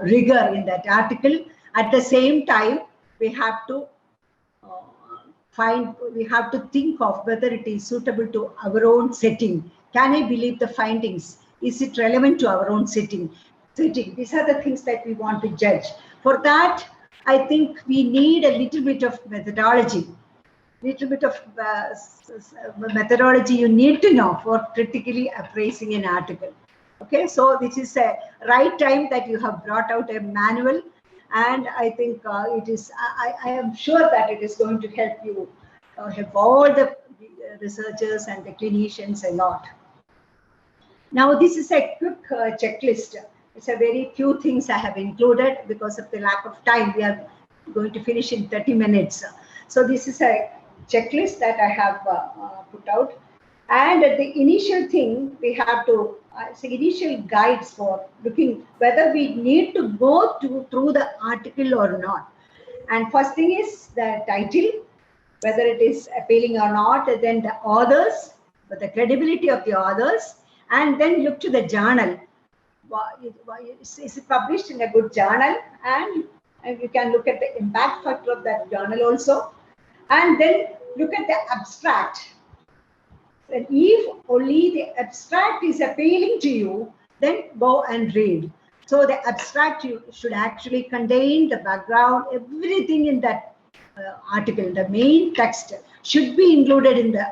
rigor in that article. At the same time, we have to we have to think of whether it is suitable to our own setting. Can I believe the findings? Is it relevant to our own setting? These are the things that we want to judge. For that, I think we need a little bit of methodology. Methodology you need to know for critically appraising an article. Okay, so this is a right time that you have brought out a manual, and I think it is. I am sure that it is going to help you help all the researchers and the clinicians a lot. Now, this is a quick checklist. It's a very few things I have included because of the lack of time. We are going to finish in 30 minutes. So this is a checklist that I have put out. And the initial thing we have to, initial guides for looking whether we need to go through the article or not. And first thing is the title, whether it is appealing or not, then the authors, the credibility of the authors, and then look to the journal. Is it published in a good journal? And you can look at the impact factor of that journal also. And then look at the abstract. And if only the abstract is appealing to you, then go and read. So the abstract you should actually contain the background, everything in that article, the main text should be included in the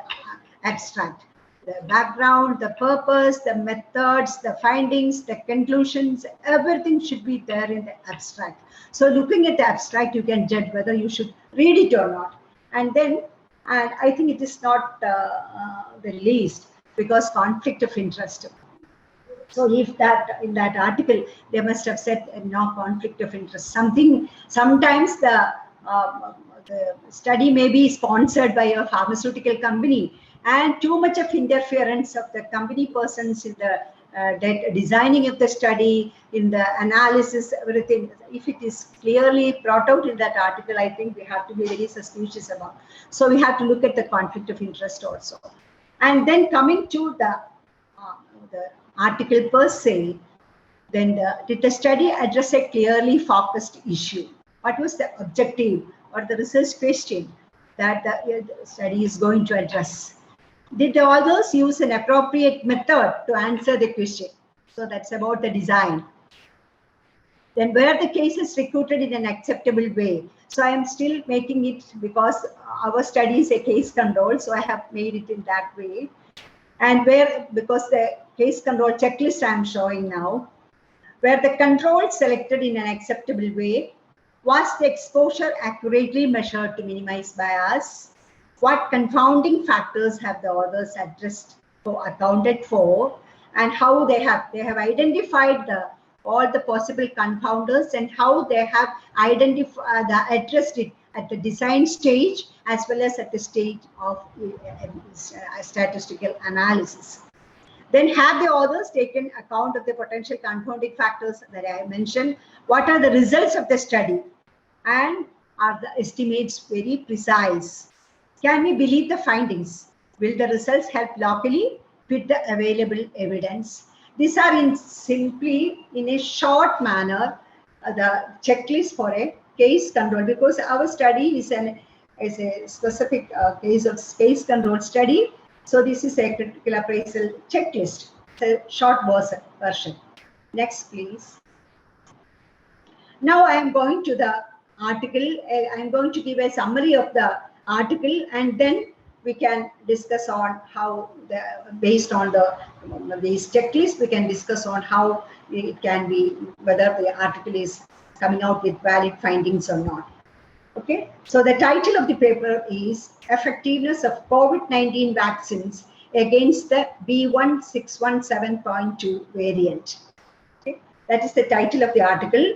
abstract. The background, the purpose, the methods, the findings, the conclusions, everything should be there in the abstract. So looking at the abstract, you can judge whether you should read it or not. And I think it is not the least because conflict of interest. So if that in that article, they must have said no conflict of interest. Sometimes the study may be sponsored by a pharmaceutical company, and too much of interference of the company persons in the designing of the study, in the analysis, everything. If it is clearly brought out in that article, I think we have to be very suspicious about. So we have to look at the conflict of interest also. And then coming to the article per se, then did the study address a clearly focused issue? What was the objective or the research question that the study is going to address? Did the authors use an appropriate method to answer the question? So that's about the design. Then were the cases recruited in an acceptable way? So I am still making it because our study is a case control, so I have made it in that way. And because the case control checklist I am showing now, were the controls selected in an acceptable way? Was the exposure accurately measured to minimize bias? What confounding factors have the authors addressed or accounted for, and how they have identified all the possible confounders and how they have addressed it at the design stage as well as at the stage of statistical analysis. Then have the authors taken account of the potential confounding factors that I mentioned? What are the results of the study? And are the estimates very precise? Can we believe the findings? Will the results help locally with the available evidence? These are simply in a short manner the checklist for a case control, because our study is a specific case of case control study. So this is a critical appraisal checklist. It's a short version. Next, please. Now I am going to the article. I am going to give a summary of the article, and then we can discuss on how based on these checklists, we can discuss on how it can be, whether the article is coming out with valid findings or not. Okay, so the title of the paper is Effectiveness of COVID-19 Vaccines Against the B1617.2 variant. Okay, that is the title of the article.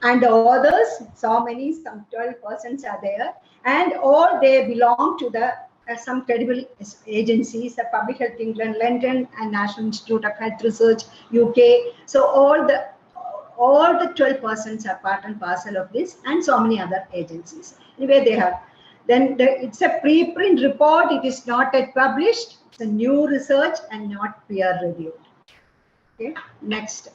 And the authors, some 12 persons are there, and all they belong to the some credible agencies, the Public Health England, London, and National Institute of Health Research, UK. So all the 12 persons are part and parcel of this, and so many other agencies. Anyway, they have. Then it's a preprint report. It is not yet published. It's a new research and not peer reviewed. Okay, next.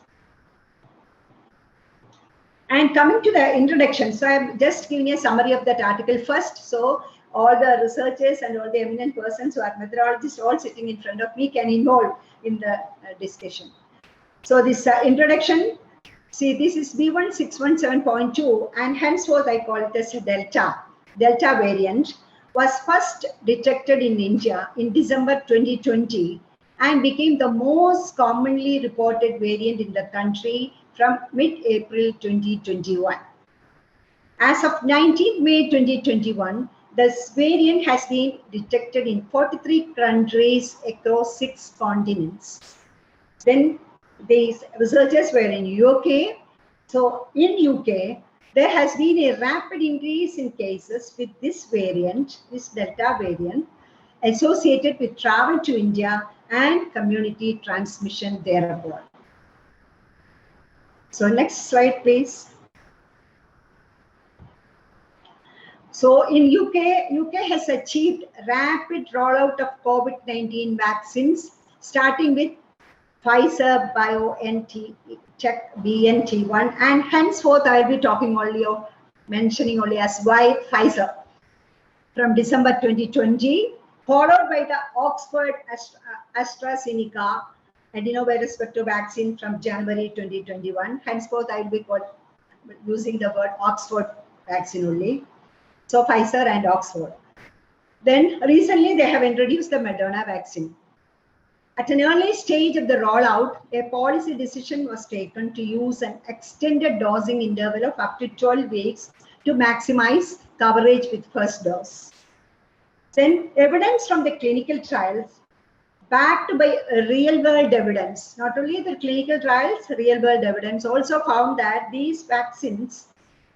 And coming to the introduction, so I'm just giving a summary of that article first. So all the researchers and all the eminent persons who are methodologists all sitting in front of me can involve in the discussion. So this introduction, see, this is B1617.2 and henceforth I call it as Delta. Delta variant was first detected in India in December 2020 and became the most commonly reported variant in the country from mid-April 2021. As of 19th May 2021, this variant has been detected in 43 countries across 6 continents. Then these researchers were in UK. So in UK, there has been a rapid increase in cases with this variant, this Delta variant, associated with travel to India and community transmission thereupon. So next slide, please. So in UK has achieved rapid rollout of COVID-19 vaccines, starting with Pfizer BioNTech BNT1, and henceforth I'll be talking only of mentioning only as Pfizer from December 2020, followed by the Oxford AstraZeneca adenovirus vector vaccine from January 2021. Henceforth I'll be using the word Oxford vaccine only. So Pfizer and Oxford. Then recently they have introduced the Moderna vaccine. At an early stage of the rollout, a policy decision was taken to use an extended dosing interval of up to 12 weeks to maximize coverage with first dose. Then evidence from the clinical trials backed by real-world evidence, not only the clinical trials, real-world evidence also found that these vaccines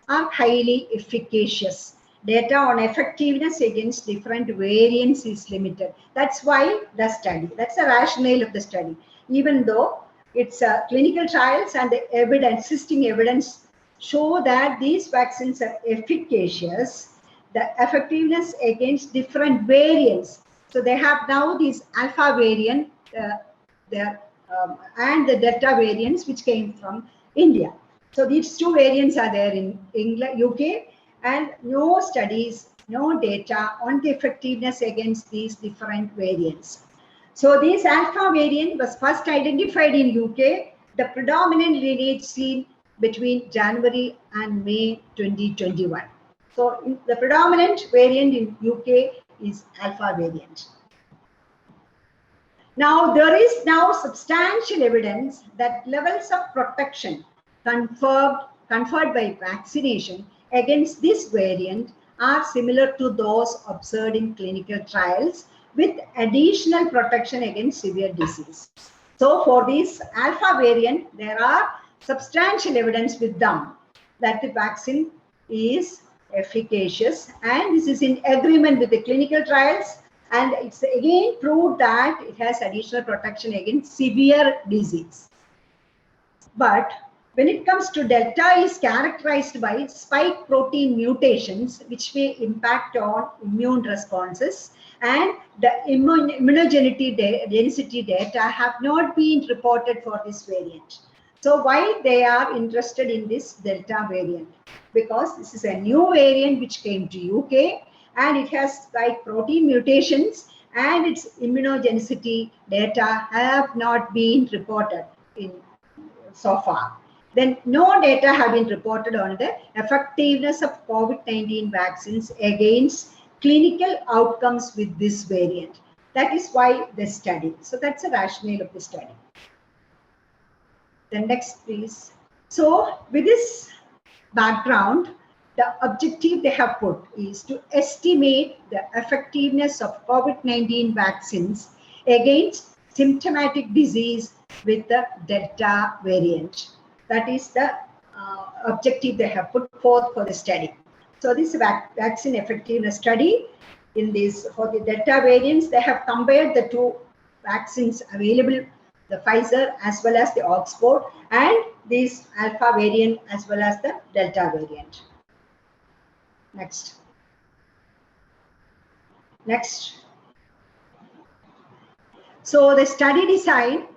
are highly efficacious. Data on effectiveness against different variants is limited. That's why the study, that's the rationale of the study. Even though it's clinical trials and the evidence, existing evidence show that these vaccines are efficacious, the effectiveness against different variants. So they have now these alpha variant and the delta variants which came from India. So these two variants are there in England, UK, and no studies, no data on the effectiveness against these different variants. So this alpha variant was first identified in UK, the predominant lineage seen between January and May 2021. So the predominant variant in UK is alpha variant. Now there is now substantial evidence that levels of protection conferred by vaccination against this variant are similar to those observed in clinical trials with additional protection against severe disease. So for this alpha variant, there are substantial evidence with them that the vaccine is efficacious, and this is in agreement with the clinical trials, and it's again proved that it has additional protection against severe disease. But when it comes to Delta, is characterized by spike protein mutations which may impact on immune responses, and the immunogenicity density data have not been reported for this variant. So why they are interested in this Delta variant? Because this is a new variant which came to UK and it has spike protein mutations, and its immunogenicity data have not been reported in so far. Then no data have been reported on the effectiveness of COVID-19 vaccines against clinical outcomes with this variant. That is why they study. So that's the rationale of the study. Then next, please. So with this background, the objective they have put is to estimate the effectiveness of COVID-19 vaccines against symptomatic disease with the Delta variant. That is the objective they have put forth for the study. So this vaccine effectiveness study, in this for the Delta variants, they have compared the two vaccines available, the Pfizer as well as the Oxford, and this alpha variant as well as the Delta variant. Next. Next. So the study design,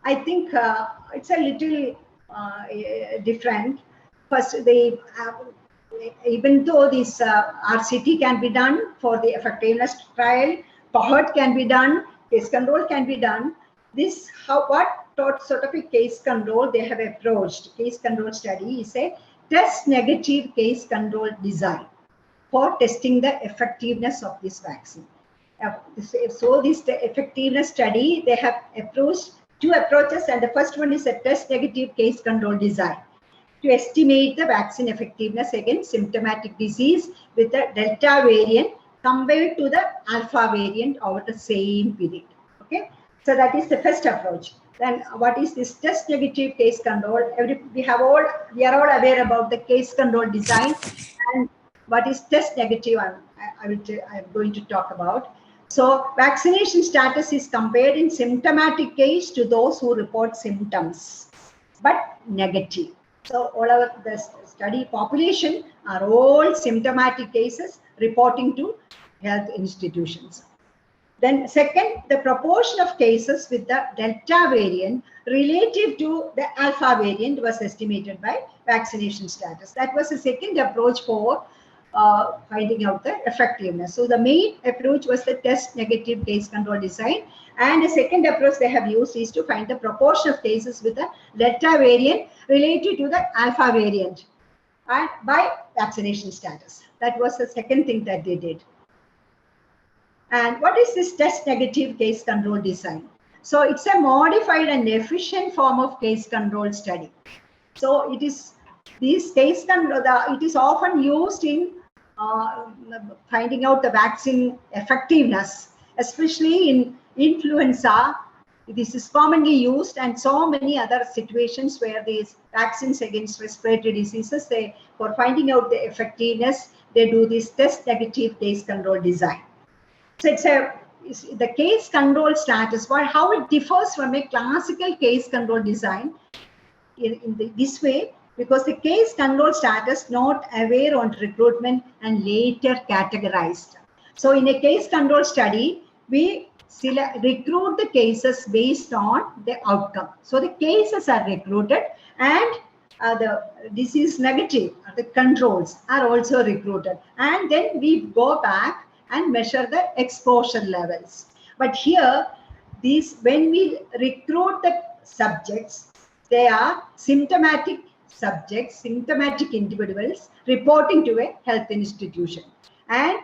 I think it's a little different. First, they even though this RCT can be done for the effectiveness trial, cohort can be done, case control can be done. This what sort of a case control they have approached. Case control study is a test negative case control design for testing the effectiveness of this vaccine. So this effectiveness study, they have approached two approaches, and the first one is a test negative case control design to estimate the vaccine effectiveness against symptomatic disease with the Delta variant compared to the Alpha variant over the same period. Okay, so that is the first approach. Then what is this test negative case control? We are all aware about the case control design, and what is test negative I'm going to talk about. So vaccination status is compared in symptomatic case to those who report symptoms but negative. So all the study population are all symptomatic cases reporting to health institutions. Then second, the proportion of cases with the Delta variant relative to the Alpha variant was estimated by vaccination status. That was the second approach for finding out the effectiveness. So the main approach was the test negative case control design, and the second approach they have used is to find the proportion of cases with the Delta variant related to the Alpha variant and by vaccination status. That was the second thing that they did. And what is this test negative case control design? So it's a modified and efficient form of case control study. So it is this case control, it is often used in finding out the vaccine effectiveness, especially in influenza. This is commonly used, and so many other situations where these vaccines against respiratory diseases, for finding out the effectiveness, they do this test negative case control design. So it's the case control status, how it differs from a classical case control design in this way, because the case control status not aware on recruitment and later categorized. So in a case control study, we recruit the cases based on the outcome. So the cases are recruited, and the disease negative, the controls are also recruited. And then we go back and measure the exposure levels. But here, when we recruit the subjects, they are symptomatic subjects, symptomatic individuals reporting to a health institution. And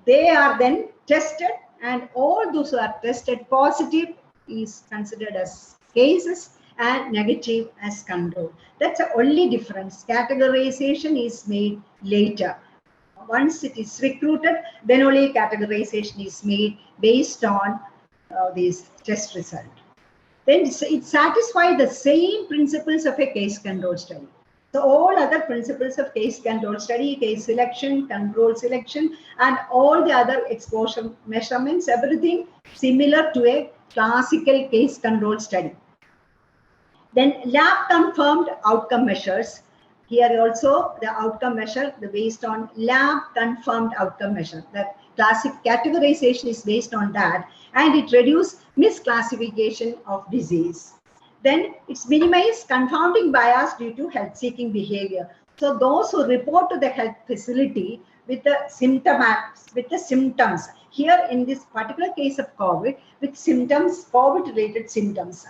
they are then tested, and all those who are tested positive is considered as cases and negative as control. That's the only difference. Categorization is made later. Once it is recruited, then only categorization is made based on this test result. Then it satisfies the same principles of a case control study. So all other principles of case control study, case selection, control selection, and all the other exposure measurements, everything similar to a classical case control study. Then lab confirmed outcome measures. Here also the outcome measure based on lab confirmed outcome measure. The classic categorization is based on that, and it reduces misclassification of disease. Then it's minimized confounding bias due to health seeking behavior. So those who report to the health facility with the symptoms, here in this particular case of COVID, with symptoms, COVID related symptoms,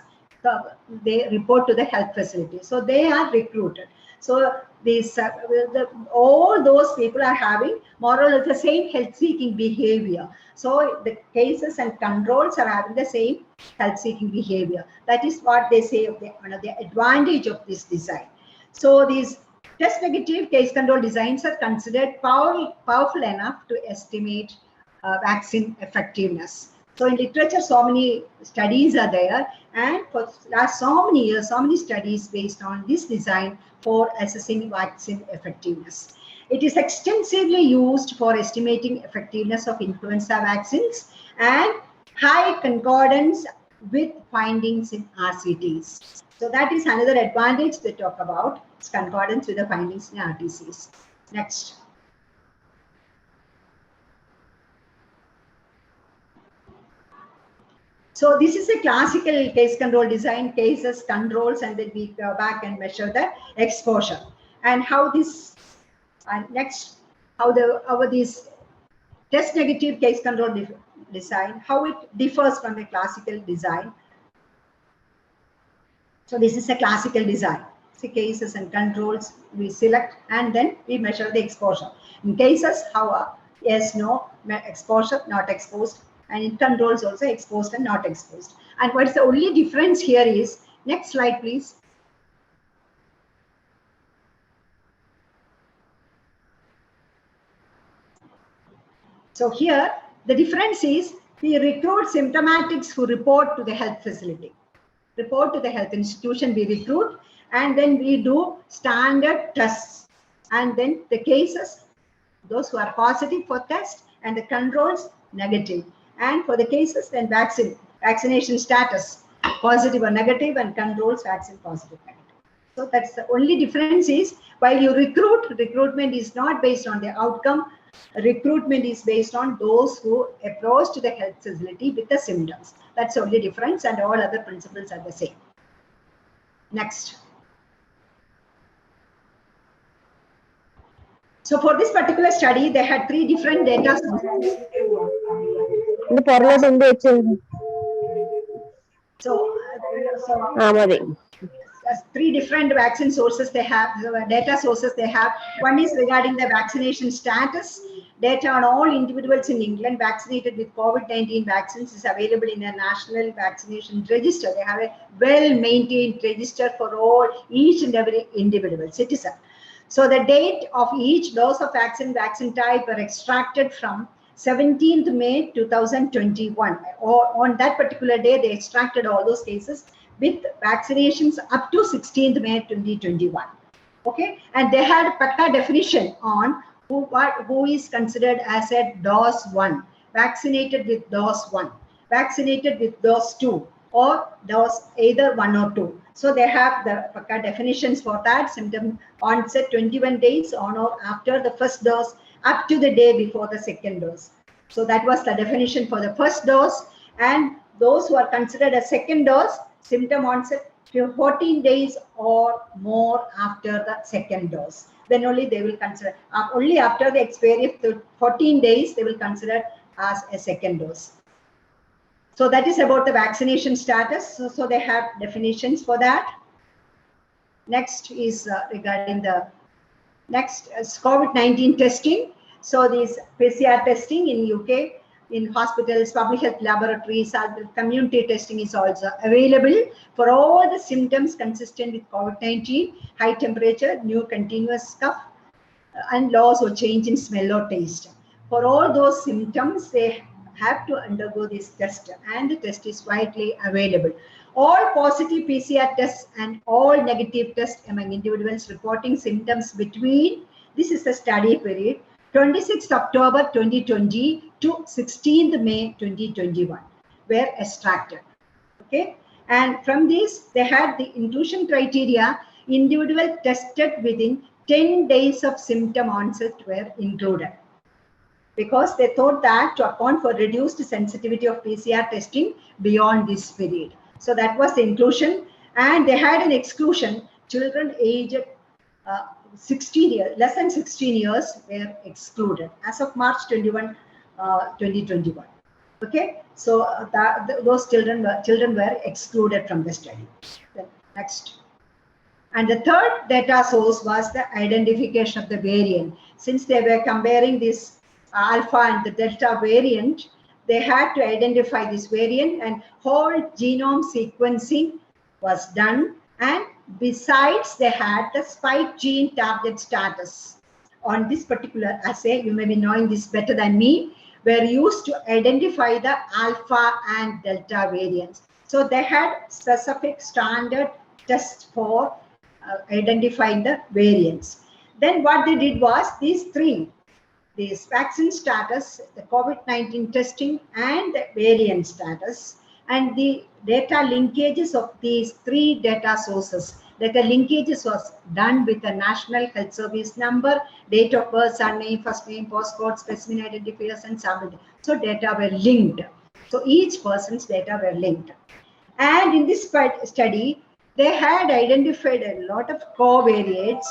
they report to the health facility. So they are recruited. So these all those people are having more or less the same health-seeking behavior. So the cases and controls are having the same health-seeking behavior. That is what they say of one of the advantage of this design. So these test negative case control designs are considered powerful enough to estimate vaccine effectiveness. So in literature, so many studies are there, and for last so many years, so many studies based on this design for assessing vaccine effectiveness. It is extensively used for estimating effectiveness of influenza vaccines and high concordance with findings in RCTs. So that is another advantage they talk about, it's concordance with the findings in RCTs. Next. So this is a classical case control design, cases, controls, and then we go back and measure the exposure. And how this And next, how these test negative case control design, how it differs from the classical design. So this is a classical design. See, cases and controls we select and then we measure the exposure. In cases, how yes, no, exposure, not exposed, and in controls also exposed and not exposed. And what's the only difference here is, next slide please. So here the difference is we recruit symptomatics who report to the health facility. Report to the health institution, we recruit, and then we do standard tests. And then the cases, those who are positive for test, and the controls negative. And for the cases, then vaccination status, positive or negative, and controls vaccine positive, negative. So that's the only difference is, while you recruitment is not based on the outcome. Recruitment is based on those who approach to the health facility with the symptoms. That's the only difference, and all other principles are the same. Next. So for this particular study, they had 3 different data sources. So 3 different vaccine sources they have, data sources they have. One is regarding the vaccination status. Data on all individuals in England vaccinated with COVID-19 vaccines is available in a national vaccination register. They have a well-maintained register for each and every individual citizen. So the date of each dose of vaccine type are extracted from 17th May 2021. Or on that particular day, they extracted all those cases with vaccinations up to 16th May 2021. Okay, and they had a PACA definition on who is considered as a dose 1, vaccinated with dose 1, vaccinated with dose 2, or dose either 1 or 2. So they have the PACA definitions for that. Symptom onset 21 days on or after the first dose, up to the day before the second dose. So that was the definition for the first dose. And those who are considered a second dose, symptom onset 14 days or more after the second dose. Then only they will consider, only after the expiry of 14 days, they will consider as a second dose. So that is about the vaccination status. So they have definitions for that. Next is regarding the next COVID-19 testing. So this PCR testing in UK, in hospitals, public health laboratories, community testing is also available for all the symptoms consistent with COVID-19, high temperature, new continuous cough, and loss or change in smell or taste. For all those symptoms, they have to undergo this test, and the test is widely available. All positive PCR tests and all negative tests among individuals reporting symptoms between, this is the study period, 26th October 2020 to 16th May 2021 were extracted. Okay, and from this they had the inclusion criteria. Individual tested within 10 days of symptom onset were included, because they thought that to account for reduced sensitivity of PCR testing beyond this period. So that was the inclusion, and they had an exclusion. Children aged 16 years, less than 16 years were excluded as of March 21, 2021. Okay, so those children were excluded from the study. Then next. And the third data source was the identification of the variant. Since they were comparing this alpha and the delta variant, they had to identify this variant, and whole genome sequencing was done. And besides, they had the spike gene target status on this particular assay. You may be knowing this better than me. Were used to identify the alpha and delta variants. So they had specific standard tests for identifying the variants. Then what they did was these three, this vaccine status, the COVID-19 testing, and the variant status, and the data linkages of these three data sources. Data linkages was done with the National Health Service number, date of birth, surname, first name, postcode, specimen identifiers, and sample. So data were linked. So each person's data were linked. And in this study, they had identified a lot of covariates.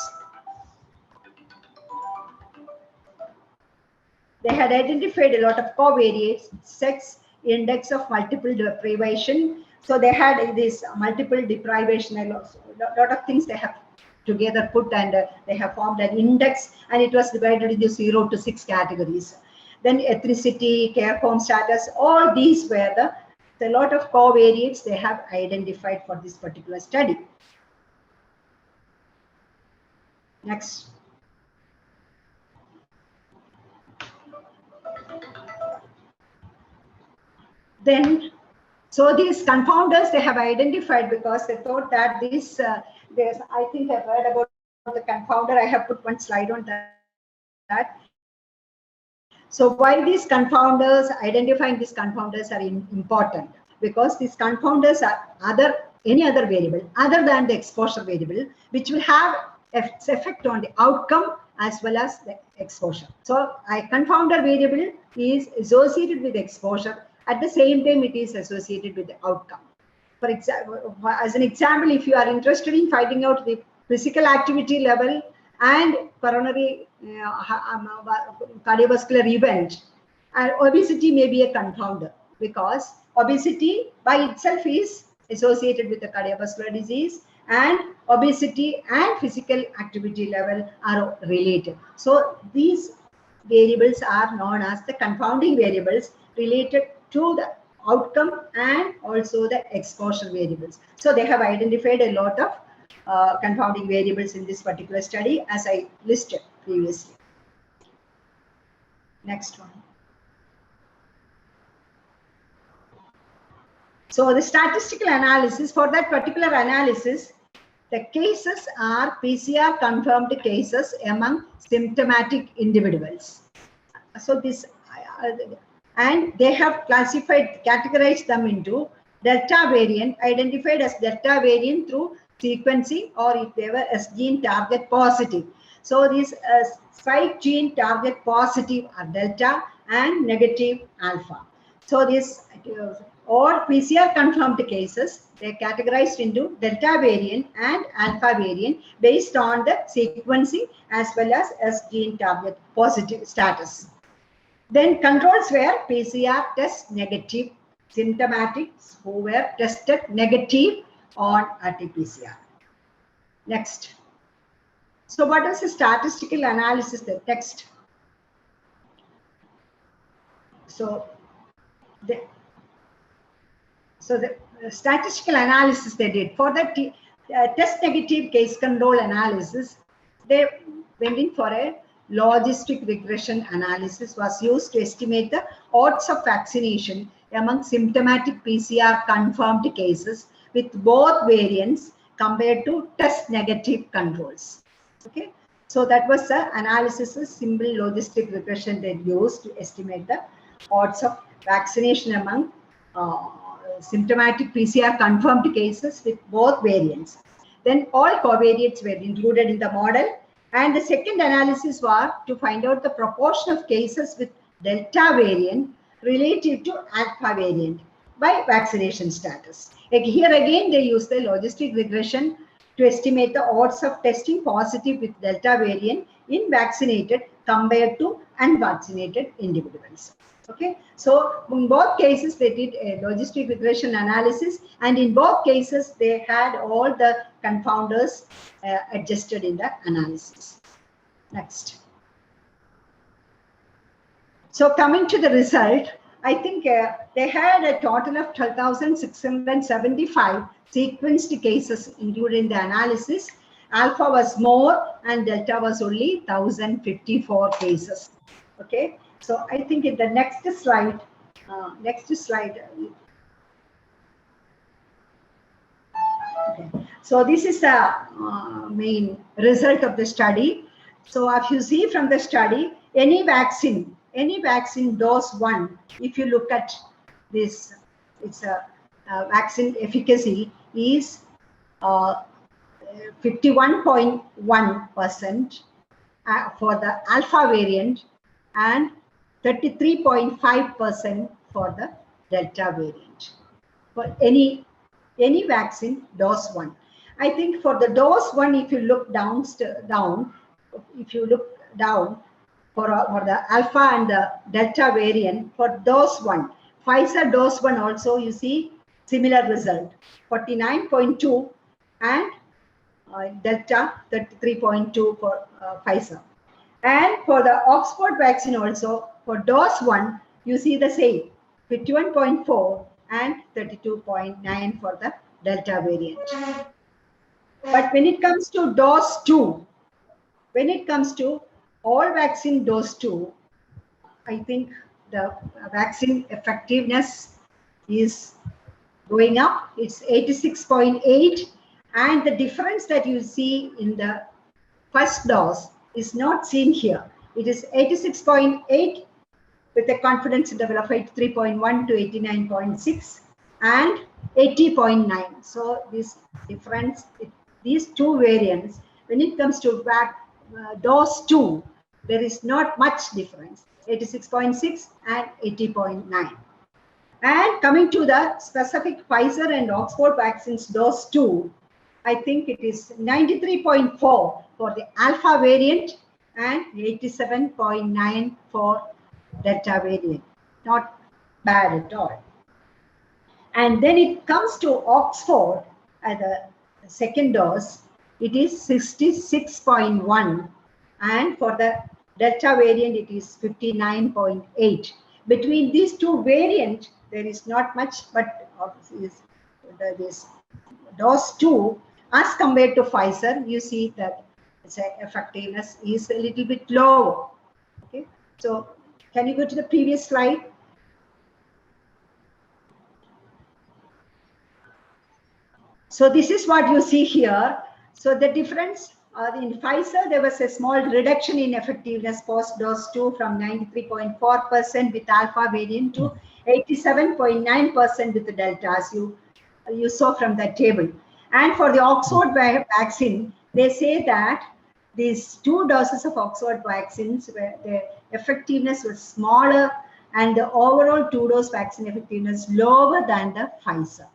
they had identified a lot of covariates, sex, index of multiple deprivation. So they had this multiple deprivation, a lot of things they have together put, and they have formed an index, and it was divided into 0 to 6 categories. Then ethnicity, care home status, all these were a lot of covariates they have identified for this particular study. Next. Then, so these confounders they have identified because they thought that this, I think I've heard about the confounder. I have put one slide on that. So why these confounders, identifying these confounders are important? Because these confounders are any other variable other than the exposure variable, which will have its effect on the outcome as well as the exposure. So a confounder variable is associated with exposure. At the same time, it is associated with the outcome. For example, as an example, if you are interested in finding out the physical activity level and coronary cardiovascular event, and obesity may be a confounder, because obesity by itself is associated with the cardiovascular disease, and obesity and physical activity level are related. So these variables are known as the confounding variables related to the outcome and also the exposure variables. So they have identified a lot of confounding variables in this particular study, as I listed previously. Next one. So the statistical analysis, for that particular analysis, the cases are PCR confirmed cases among symptomatic individuals. So this, and they have categorized them into Delta variant, identified as Delta variant through sequencing, or if they were S gene target positive. So these spike gene target positive are Delta and negative Alpha. So this or PCR confirmed cases, they are categorized into Delta variant and Alpha variant based on the sequencing as well as S gene target positive status. Then controls were PCR test negative symptomatics who were tested negative on RT-PCR. Next. So what is the statistical analysis? The text. So the statistical analysis they did for the test negative case control analysis, they went in for a logistic regression analysis was used to estimate the odds of vaccination among symptomatic PCR confirmed cases with both variants compared to test negative controls. Okay, so that was the analysis of simple logistic regression they used to estimate the odds of vaccination among symptomatic PCR confirmed cases with both variants. Then all covariates were included in the model, and the second analysis was to find out the proportion of cases with Delta variant relative to Alpha variant by vaccination status. Here again they use the logistic regression to estimate the odds of testing positive with Delta variant in vaccinated compared to unvaccinated individuals. Okay, so in both cases they did a logistic regression analysis, and in both cases they had all the confounders adjusted in the analysis. Next. So coming to the result, I think they had a total of 12,675 sequenced cases included in the analysis. Alpha was more and Delta was only 1,054 cases. Okay, so I think in the next slide, okay. So this is the main result of the study. So if you see from the study, any vaccine dose 1, if you look at this, it's a vaccine efficacy is 51.1% for the Alpha variant and 33.5% for the Delta variant. For any vaccine dose 1. I think for the dose 1, if you look down, for the alpha and the delta variant. For dose 1, Pfizer dose 1 also you see similar result, 49.2 and delta 33.2 for Pfizer. And for the Oxford vaccine also, for dose 1, you see the same, 51.4 and 32.9 for the delta variant. But when it comes to dose 2, when it comes to all vaccine dose 2, I think the vaccine effectiveness is going up. It's 86.8, and the difference that you see in the first dose is not seen here. It is 86.8 with a confidence interval of 83.1 to 89.6 and 80.9. So this difference, these two variants, when it comes to dose 2, there is not much difference, 86.6 and 80.9. And coming to the specific Pfizer and Oxford vaccines dose 2, I think it is 93.4 for the alpha variant and 87.9 for delta variant. Not bad at all. And then it comes to Oxford at the second dose, it is 66.1, and for the delta variant it is 59.8. Between these two variants there is not much, but this dose 2 as compared to Pfizer, you see that its effectiveness is a little bit lower. Okay, so can you go to the previous slide? So this is what you see here. So the difference in Pfizer, there was a small reduction in effectiveness post dose 2 from 93.4% with alpha variant to 87.9% with the delta, as you saw from that table. And for the Oxford vaccine, they say that these 2 doses of Oxford vaccines, where the effectiveness was smaller and the overall 2-dose vaccine effectiveness lower than the Pfizer.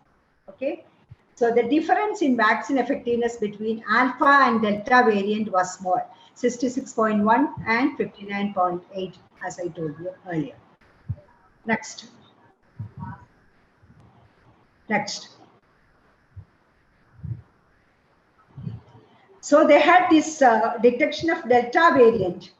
Okay, so the difference in vaccine effectiveness between alpha and delta variant was small, 66.1 and 59.8, as I told you earlier. Next. Next. So they had this detection of delta variant.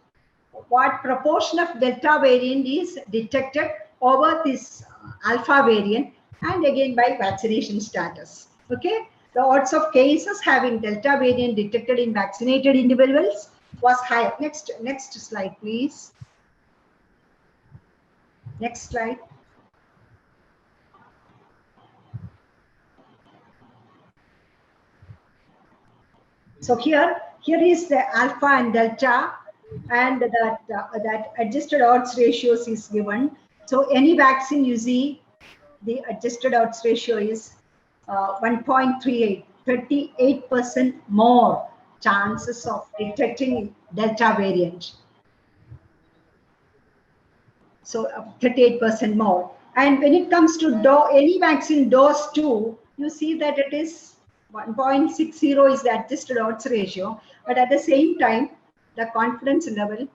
What proportion of delta variant is detected over this alpha variant, and again by vaccination status. Okay, the odds of cases having delta variant detected in vaccinated individuals was higher. Next slide, please. Next slide. So here is the alpha and delta, and that adjusted odds ratios is given. So any vaccine you see, the adjusted odds ratio is 1.38, 38% more chances of detecting delta variant. So 38% more. And when it comes to any vaccine dose 2, you see that it is 1.60 is the adjusted odds ratio, but at the same time, the confidence level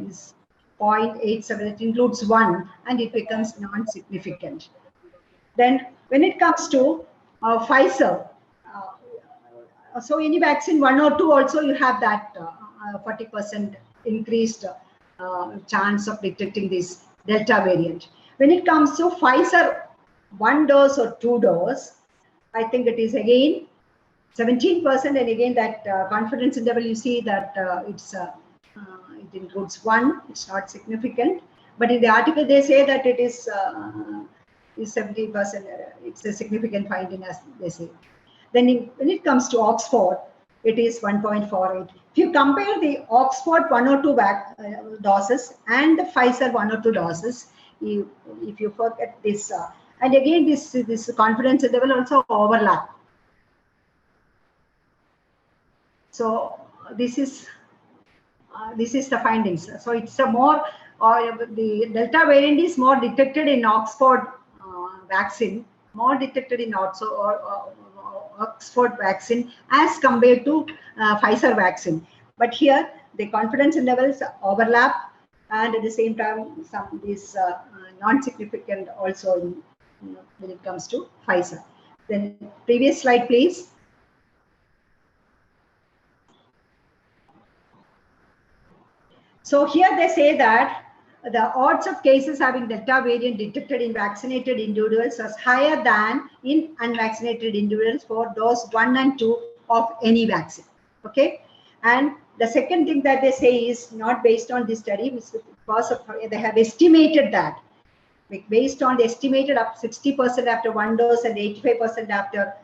is 0.87. It includes 1, and it becomes non-significant. Then, when it comes to Pfizer, so any vaccine 1 or 2 also you have that 40% increased chance of detecting this delta variant. When it comes to Pfizer 1 dose or 2 dose, I think it is again 17%, and again that confidence interval you see that it includes 1. It's not significant, but in the article they say that it is 70%. It's a significant finding, as they say. Then when it comes to Oxford, it is 1.48. If you compare the Oxford 1 or 2 doses and the Pfizer 1 or 2 doses, if you forget this, and again this confidence interval also overlap. So this is the findings. So it's a more, the delta variant is more detected in Oxford vaccine, more detected in Oxford vaccine as compared to Pfizer vaccine. But here the confidence intervals overlap, and at the same time, some is non-significant also in, when it comes to Pfizer. Then previous slide, please. So here they say that the odds of cases having Delta variant detected in vaccinated individuals was higher than in unvaccinated individuals for dose 1 and 2 of any vaccine. Okay. And the second thing that they say is not based on this study, because of, they have estimated that based on the estimated up 60% after one dose and 85% after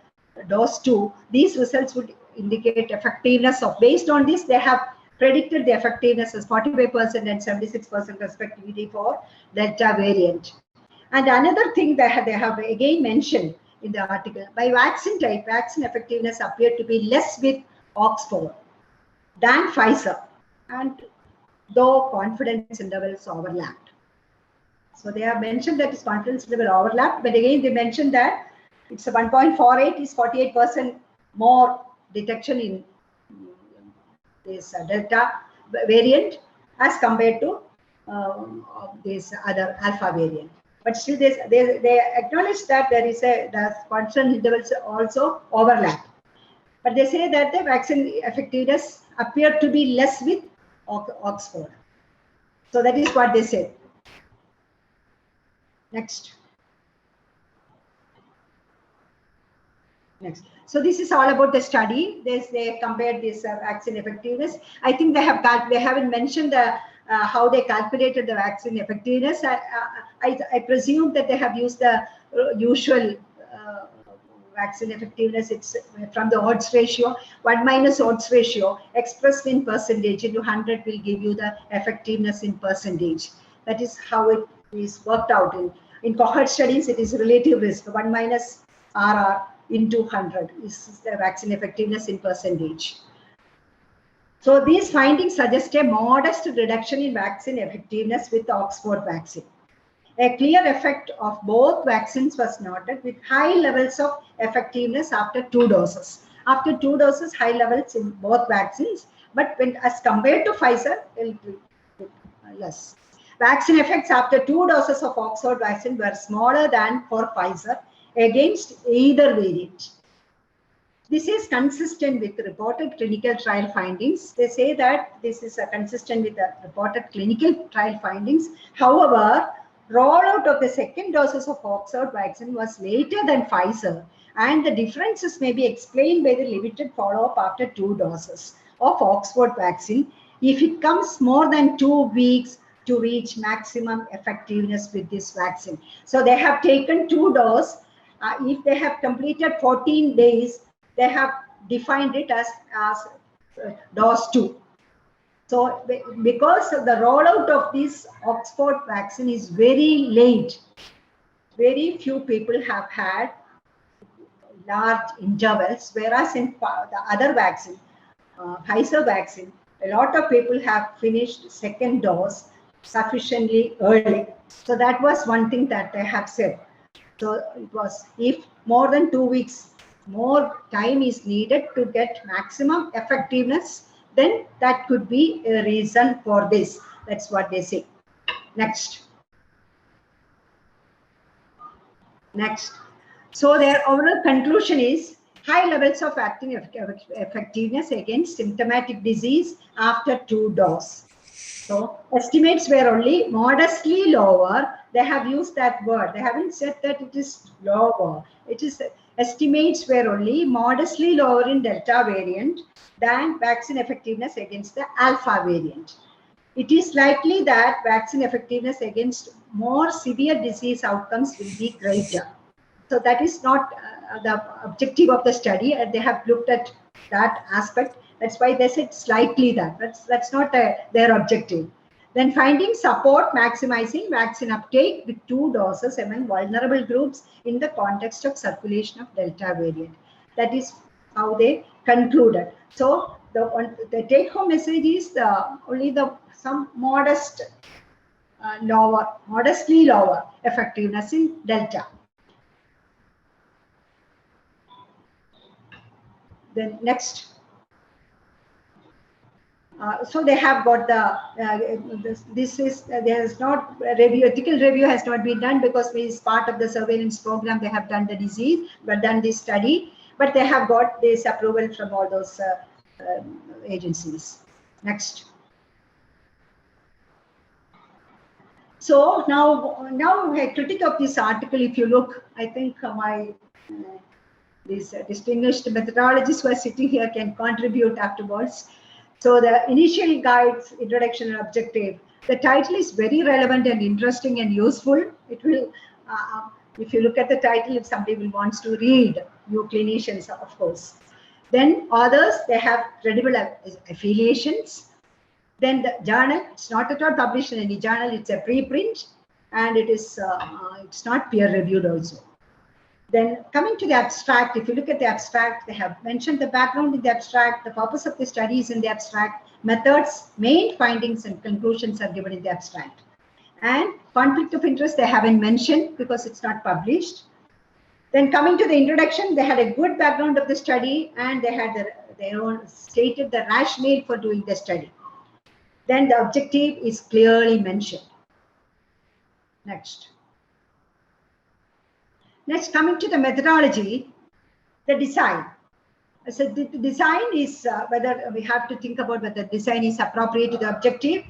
dose 2, these results would indicate effectiveness of, based on this, they have predicted the effectiveness as 45% and 76% respectively for Delta variant. And another thing that they have again mentioned in the article, by vaccine type, vaccine effectiveness appeared to be less with Oxford than Pfizer, and though confidence intervals overlapped. So they have mentioned that its confidence interval overlapped, but again they mentioned that it's a 1.48 is 48% more detection in this Delta variant as compared to this other Alpha variant. But still they acknowledge that there is the confidence intervals also overlap. But they say that the vaccine effectiveness appeared to be less with Oxford. So that is what they said. Next. Next. So this is all about the study. They compared this vaccine effectiveness. I think they haven't mentioned the how they calculated the vaccine effectiveness. I presume that they have used the usual vaccine effectiveness. It's from the odds ratio. 1 minus odds ratio expressed in percentage into 100 will give you the effectiveness in percentage. That is how it is worked out. In cohort studies, it is relative risk. 1 minus RR into 100 is the vaccine effectiveness in percentage. So these findings suggest a modest reduction in vaccine effectiveness with the Oxford vaccine. A clear effect of both vaccines was noted with high levels of effectiveness after 2 doses. After 2 doses, high levels in both vaccines, but when as compared to Pfizer, a little bit less. Vaccine effects after 2 doses of Oxford vaccine were smaller than for Pfizer against either variant. This is consistent with reported clinical trial findings. They say that this is consistent with the reported clinical trial findings. However, rollout of the second doses of Oxford vaccine was later than Pfizer, and the differences may be explained by the limited follow-up after 2 doses of Oxford vaccine if it comes more than 2 weeks to reach maximum effectiveness with this vaccine. So they have taken 2 doses. If they have completed 14 days, they have defined it as dose 2. So because of the rollout of this Oxford vaccine is very late, very few people have had large intervals, whereas in the other vaccine, Pfizer vaccine, a lot of people have finished second dose sufficiently early. So that was one thing that they have said. So it was, if more than 2 weeks, more time is needed to get maximum effectiveness, then that could be a reason for this. That's what they say. Next. Next. So their overall conclusion is high levels of active effectiveness against symptomatic disease after 2 doses. So estimates were only modestly lower. They have used that word. They haven't said that it is lower. It is estimates were only modestly lower in Delta variant than vaccine effectiveness against the Alpha variant. It is likely that vaccine effectiveness against more severe disease outcomes will be greater. So that is not the objective of the study. They have looked at that aspect. That's why they said slightly that. That's not their objective. Then findings support maximizing vaccine uptake with 2 doses among vulnerable groups in the context of circulation of Delta variant. That is how they concluded. So the take-home message is only some modestly lower effectiveness in Delta. Then next. So they have got there is not review, ethical review has not been done because it is part of the surveillance program. They have done the disease, but done this study, but they have got this approval from all those agencies. Next. So now a critic of this article, if you look, I think my these distinguished methodologists who are sitting here can contribute afterwards. So the initial guides, introduction and objective, the title is very relevant and interesting and useful. It will, if you look at the title, if somebody wants to read, you clinicians, of course. Then others, they have credible affiliations. Then the journal, it's not at all published in any journal, it's a preprint, and it is it's not peer reviewed also. Then coming to the abstract, if you look at the abstract, they have mentioned the background in the abstract, the purpose of the studies in the abstract, methods, main findings and conclusions are given in the abstract. And conflict of interest, they haven't mentioned because it's not published. Then coming to the introduction, they had a good background of the study and they had their own stated the rationale for doing the study. Then the objective is clearly mentioned. Next. Next, coming to the methodology, the design. So the design is whether we have to think about whether design is appropriate to the objective.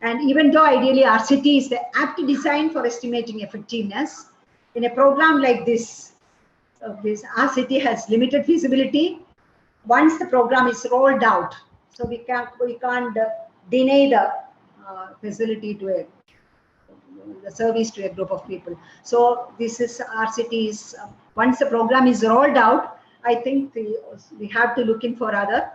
And even though ideally RCT is the apt design for estimating effectiveness, in a program like this RCT has limited feasibility once the program is rolled out. So we can't deny the facility to the service to a group of people. So this is RCT is once the program is rolled out, I think we have to look in for other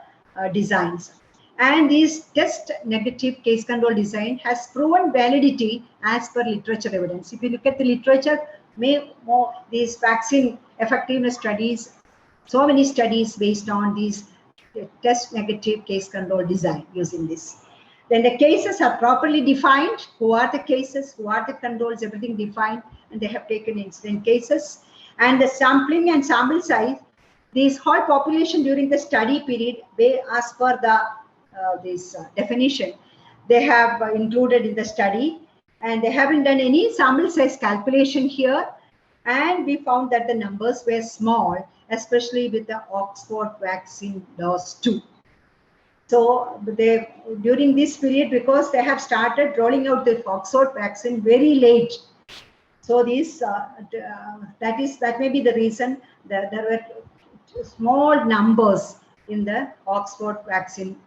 designs. And this test negative case control design has proven validity as per literature evidence. If you look at the literature, these vaccine effectiveness studies, so many studies based on these test negative case control design using this. Then the cases are properly defined. Who are the cases? Who are the controls? Everything defined, and they have taken incident cases. And the sampling and sample size, this whole population during the study period, they, as per the definition, they have included in the study, and they haven't done any sample size calculation here. And we found that the numbers were small, especially with the Oxford vaccine dose 2. So during this period, because they have started rolling out the Oxford vaccine very late. So that may be the reason that there were small numbers in the Oxford vaccine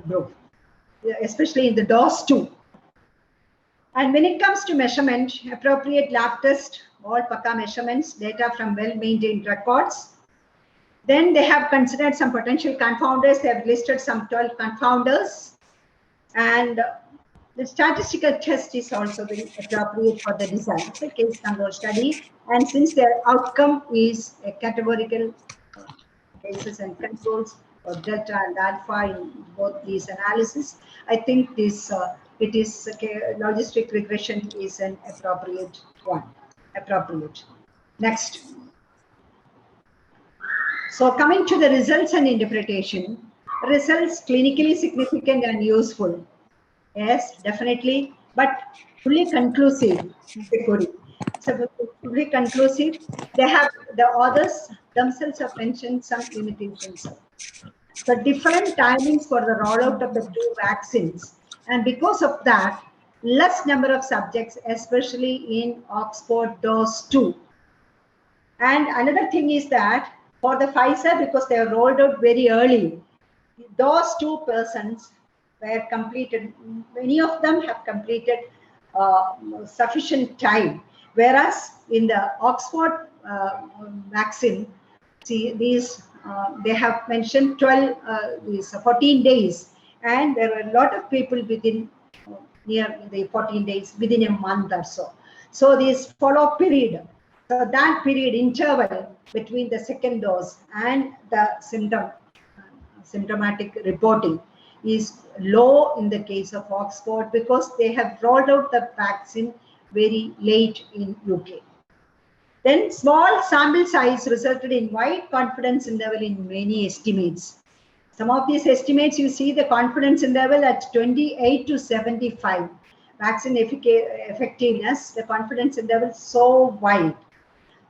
group, especially in the dose 2. And when it comes to measurement, appropriate lab test, all PACA measurements, data from well-maintained records. Then they have considered some potential confounders. They have listed some 12 confounders. And the statistical test is also very appropriate for the design. It's a case control study. And since their outcome is a categorical cases and controls for delta and alpha in both these analysis, I think this logistic regression is an appropriate one. Next. So coming to the results and interpretation, results clinically significant and useful. Yes, definitely, but fully conclusive. So fully conclusive, they have, the authors themselves have mentioned some limitations. So different timings for the rollout of the 2 vaccines. And because of that, less number of subjects, especially in Oxford dose 2. And another thing is that for the Pfizer, because they were rolled out very early, those 2 persons were completed, many of them have completed sufficient time. Whereas in the Oxford vaccine, see these, they have mentioned 14 days, and there were a lot of people within near the 14 days, within a month or so. So this follow-up period, so that period interval between the second dose and the symptomatic reporting is low in the case of Oxford because they have rolled out the vaccine very late in UK. Then small sample size resulted in wide confidence interval in many estimates. Some of these estimates, you see the confidence interval at 28 to 75. Vaccine effectiveness, the confidence interval is so wide.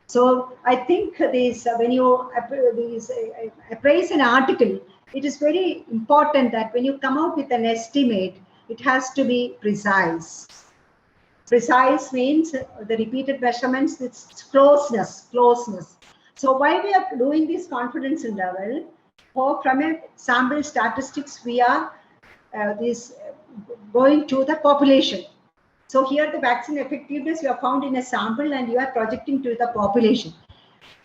So I think this, when you appraise an article, it is very important that when you come out with an estimate, it has to be precise. Precise means the repeated measurements, it's closeness. So why we are doing this confidence interval? Or from a sample statistics, we are going to the population. So here the vaccine effectiveness you have found in a sample and you are projecting to the population.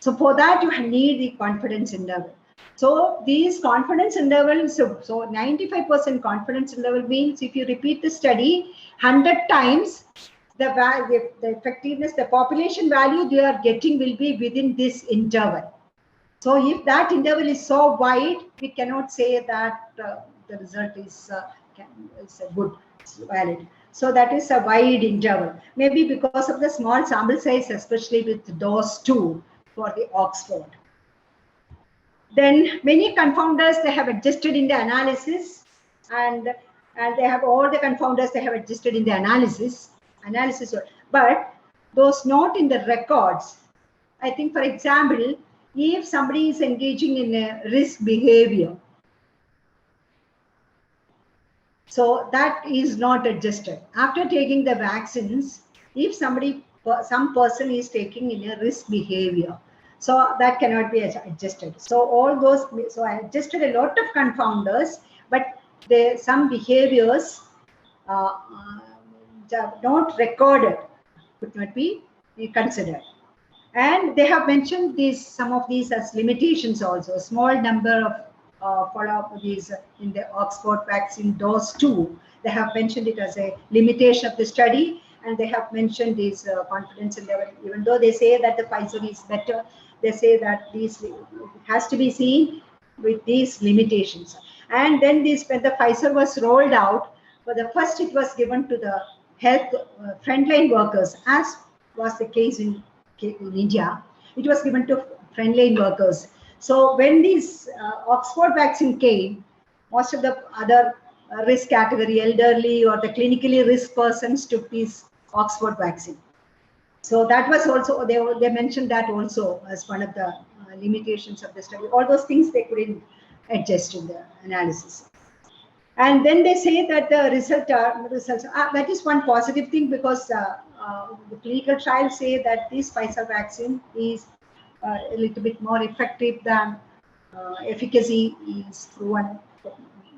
So for that you need the confidence interval. So these confidence intervals, so 95% confidence interval means if you repeat the study 100 times, the effectiveness, the population value you are getting will be within this interval. So if that interval is so wide, we cannot say that the result is good, valid. So that is a wide interval. Maybe because of the small sample size, especially with dose 2 for the Oxford. Then many confounders they have adjusted in the analysis, and they have all the confounders they have adjusted in the analysis. But those not in the records. I think, for example, if somebody is engaging in a risk behavior, so that is not adjusted. After taking the vaccines, if some person is taking in a risk behavior, so that cannot be adjusted. So all those, so I adjusted a lot of confounders, but some behaviors not recorded, could not be considered. And they have mentioned some of these as limitations also. A small number of follow-up these in the Oxford vaccine dose 2. They have mentioned it as a limitation of the study, and they have mentioned this confidence level. Even though they say that the Pfizer is better, they say that this has to be seen with these limitations. And then when the Pfizer was rolled out, for the first it was given to the health frontline workers, as was the case in India. It was given to frontline workers. So when this Oxford vaccine came, most of the other risk category, elderly or the clinically risk persons took this Oxford vaccine. So that was also, they mentioned that also as one of the limitations of the study. All those things they couldn't adjust in the analysis. And then they say that the results, that is one positive thing, because the clinical trials say that this Pfizer vaccine is a little bit more effective than efficacy is proven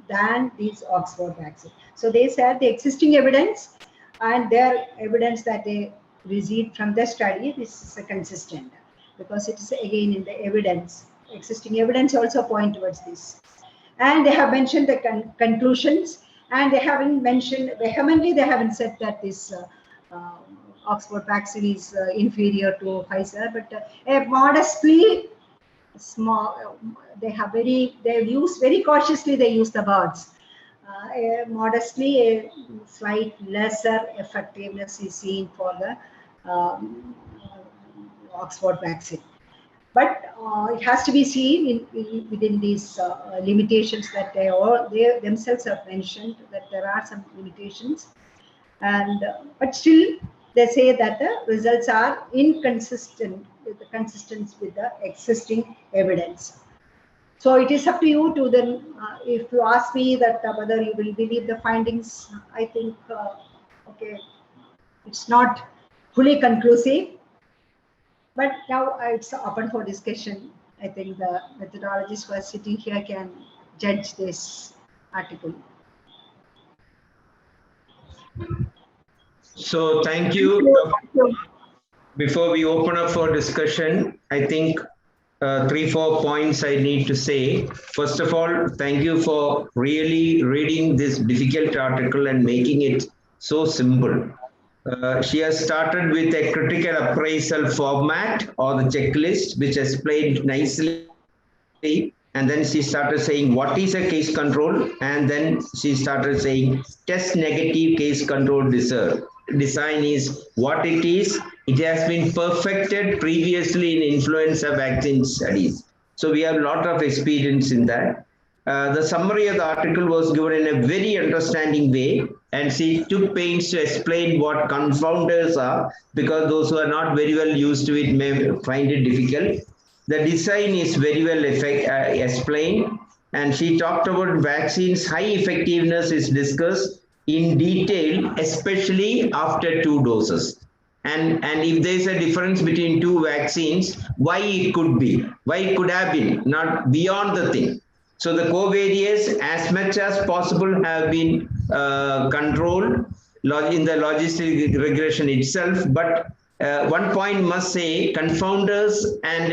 than this Oxford vaccine. So they said the existing evidence and their evidence that they received from the study, this is consistent, because it is again in the evidence. Existing evidence also point towards this. And they have mentioned the conclusions, and they haven't mentioned vehemently, they haven't said that this Oxford vaccine is inferior to Pfizer, but modestly small, they use very cautiously, they use the words. Modestly, a slight lesser effectiveness is seen for the Oxford vaccine. But it has to be seen within these limitations that they themselves have mentioned, that there are some limitations, and but still they say that the results are inconsistent with the existing evidence. So it is up to you to then, if you ask me that whether you will believe the findings, I think okay, it's not fully conclusive. But now it's open for discussion. I think the methodologists who are sitting here can judge this article. So thank you. Before we open up for discussion, I think 3-4 points I need to say. First of all, thank you for really reading this difficult article and making it so simple. She has started with a critical appraisal format or the checklist, which explained nicely. And then she started saying, what is a case control? And then she started saying, test negative case control design is what it is. It has been perfected previously in influenza vaccine studies. So we have a lot of experience in that. the summary of the article was given in a very understanding way, and she took pains to explain what confounders are, because those who are not very well used to it may find it difficult. The design is very well explained, and she talked about vaccines. High effectiveness is discussed in detail, especially after 2 doses. And if there is a difference between 2 vaccines, why it could be, why it could have been, not beyond the thing. So the covariates, as much as possible, have been controlled in the logistic regression itself. But one point must say, confounders and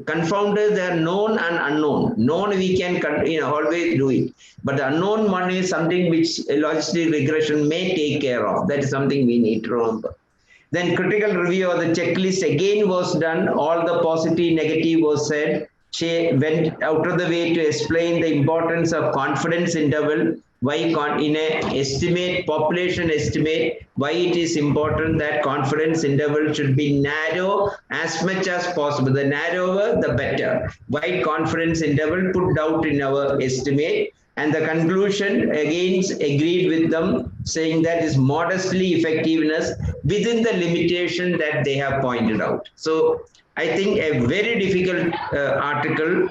confounders, they are known and unknown. Known we can always do it, but the unknown one is something which logistic regression may take care of. That is something we need to remember. Then critical review of the checklist again was done. All the positive, negative was said. She went out of the way to explain the importance of confidence interval, why in a estimate, population estimate, why it is important that confidence interval should be narrow as much as possible. The narrower, the better. Wide confidence interval put doubt in our estimate. And the conclusion again agreed with them, saying that is modestly effectiveness within the limitation that they have pointed out. So I think a very difficult article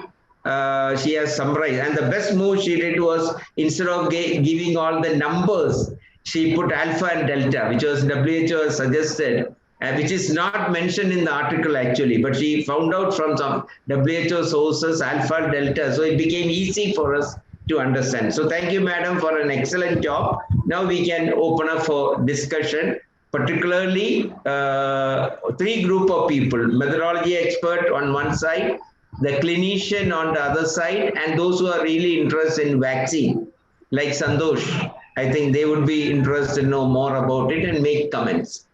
she has summarized. And the best move she did was, instead of giving all the numbers, she put alpha and delta, which was WHO suggested, which is not mentioned in the article actually, but she found out from some WHO sources alpha and delta. So it became easy for us to understand. So thank you, madam, for an excellent job. Now we can open up for discussion, particularly 3 group of people: methodology expert on one side, the clinician on the other side, and those who are really interested in vaccine, like Santosh. I think they would be interested to know more about it and make comments.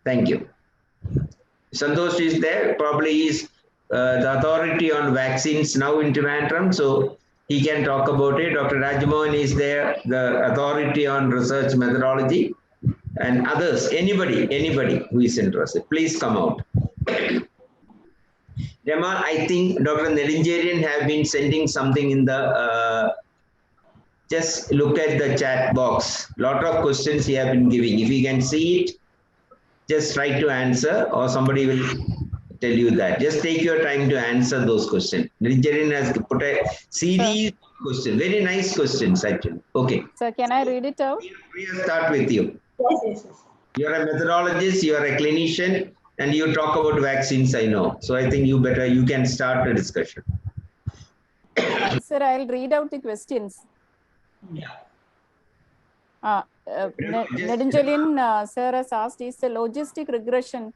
Thank you. Santosh is there, probably is the authority on vaccines now in Trivandrum, so he can talk about it. Dr. Rajamohan is there, the authority on research methodology, and others, anybody who is interested, please come out. Rema, I think Dr. Nelinjarian have been sending something in the, just look at the chat box. Lot of questions he have been giving. If you can see it, just try to answer, or somebody will tell you that. Just take your time to answer those questions. Nelinjarian has put a series of questions, very nice questions actually. Okay. So can I read it out? We'll start with you. Yes. You're a methodologist, you're a clinician, and you talk about vaccines, I know. So I think you can start the discussion. Sir, I'll read out the questions. Nelinjarian sir has asked, is the logistic regression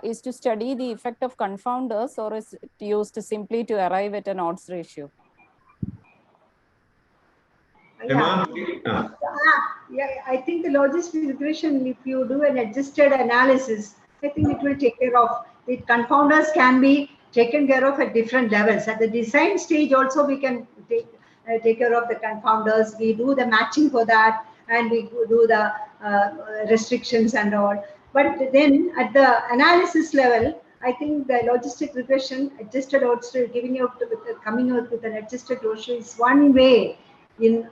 is to study the effect of confounders, or is it used simply to arrive at an odds ratio? Yeah, I think the logistic regression, if you do an adjusted analysis, I think it will take care of the confounders. Can be taken care of at different levels. At the design stage also, we can take care of the confounders. We do the matching for that, and we do the restrictions and all. But then at the analysis level, I think the logistic regression, adjusted odds ratio, coming out with an adjusted ratio is one way in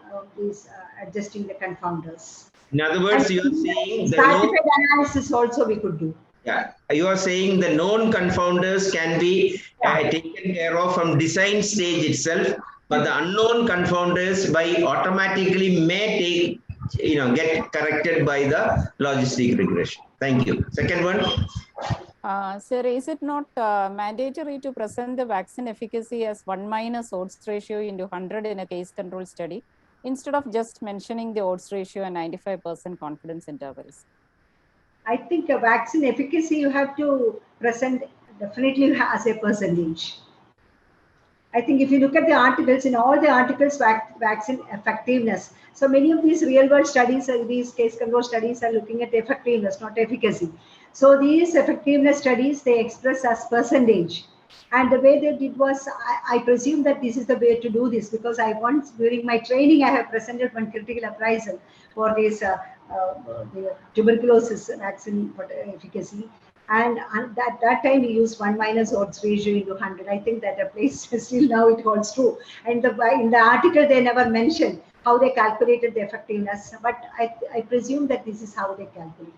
adjusting the confounders. In other words, you are saying stratified analysis also we could do. Yeah, you are saying the known confounders can be taken care of from design stage itself, but the unknown confounders by automatically may get corrected by the logistic regression. Thank you. Second one. Sir, is it not mandatory to present the vaccine efficacy as 1 minus odds ratio into 100 in a case control study, instead of just mentioning the odds ratio and 95% confidence intervals? I think a vaccine efficacy you have to present definitely as a percentage. I think if you look at the articles, in all the articles, vaccine effectiveness. So many of these real world studies, these case control studies are looking at effectiveness, not efficacy. So these effectiveness studies, they express as percentage. And the way they did was, I presume that this is the way to do this, because I once during my training, I have presented one critical appraisal for this the tuberculosis vaccine efficacy. And that time we used 1 minus odds ratio into 100. I think that applies still now, it holds true. And in the article, they never mentioned how they calculated the effectiveness, but I presume that this is how they calculate.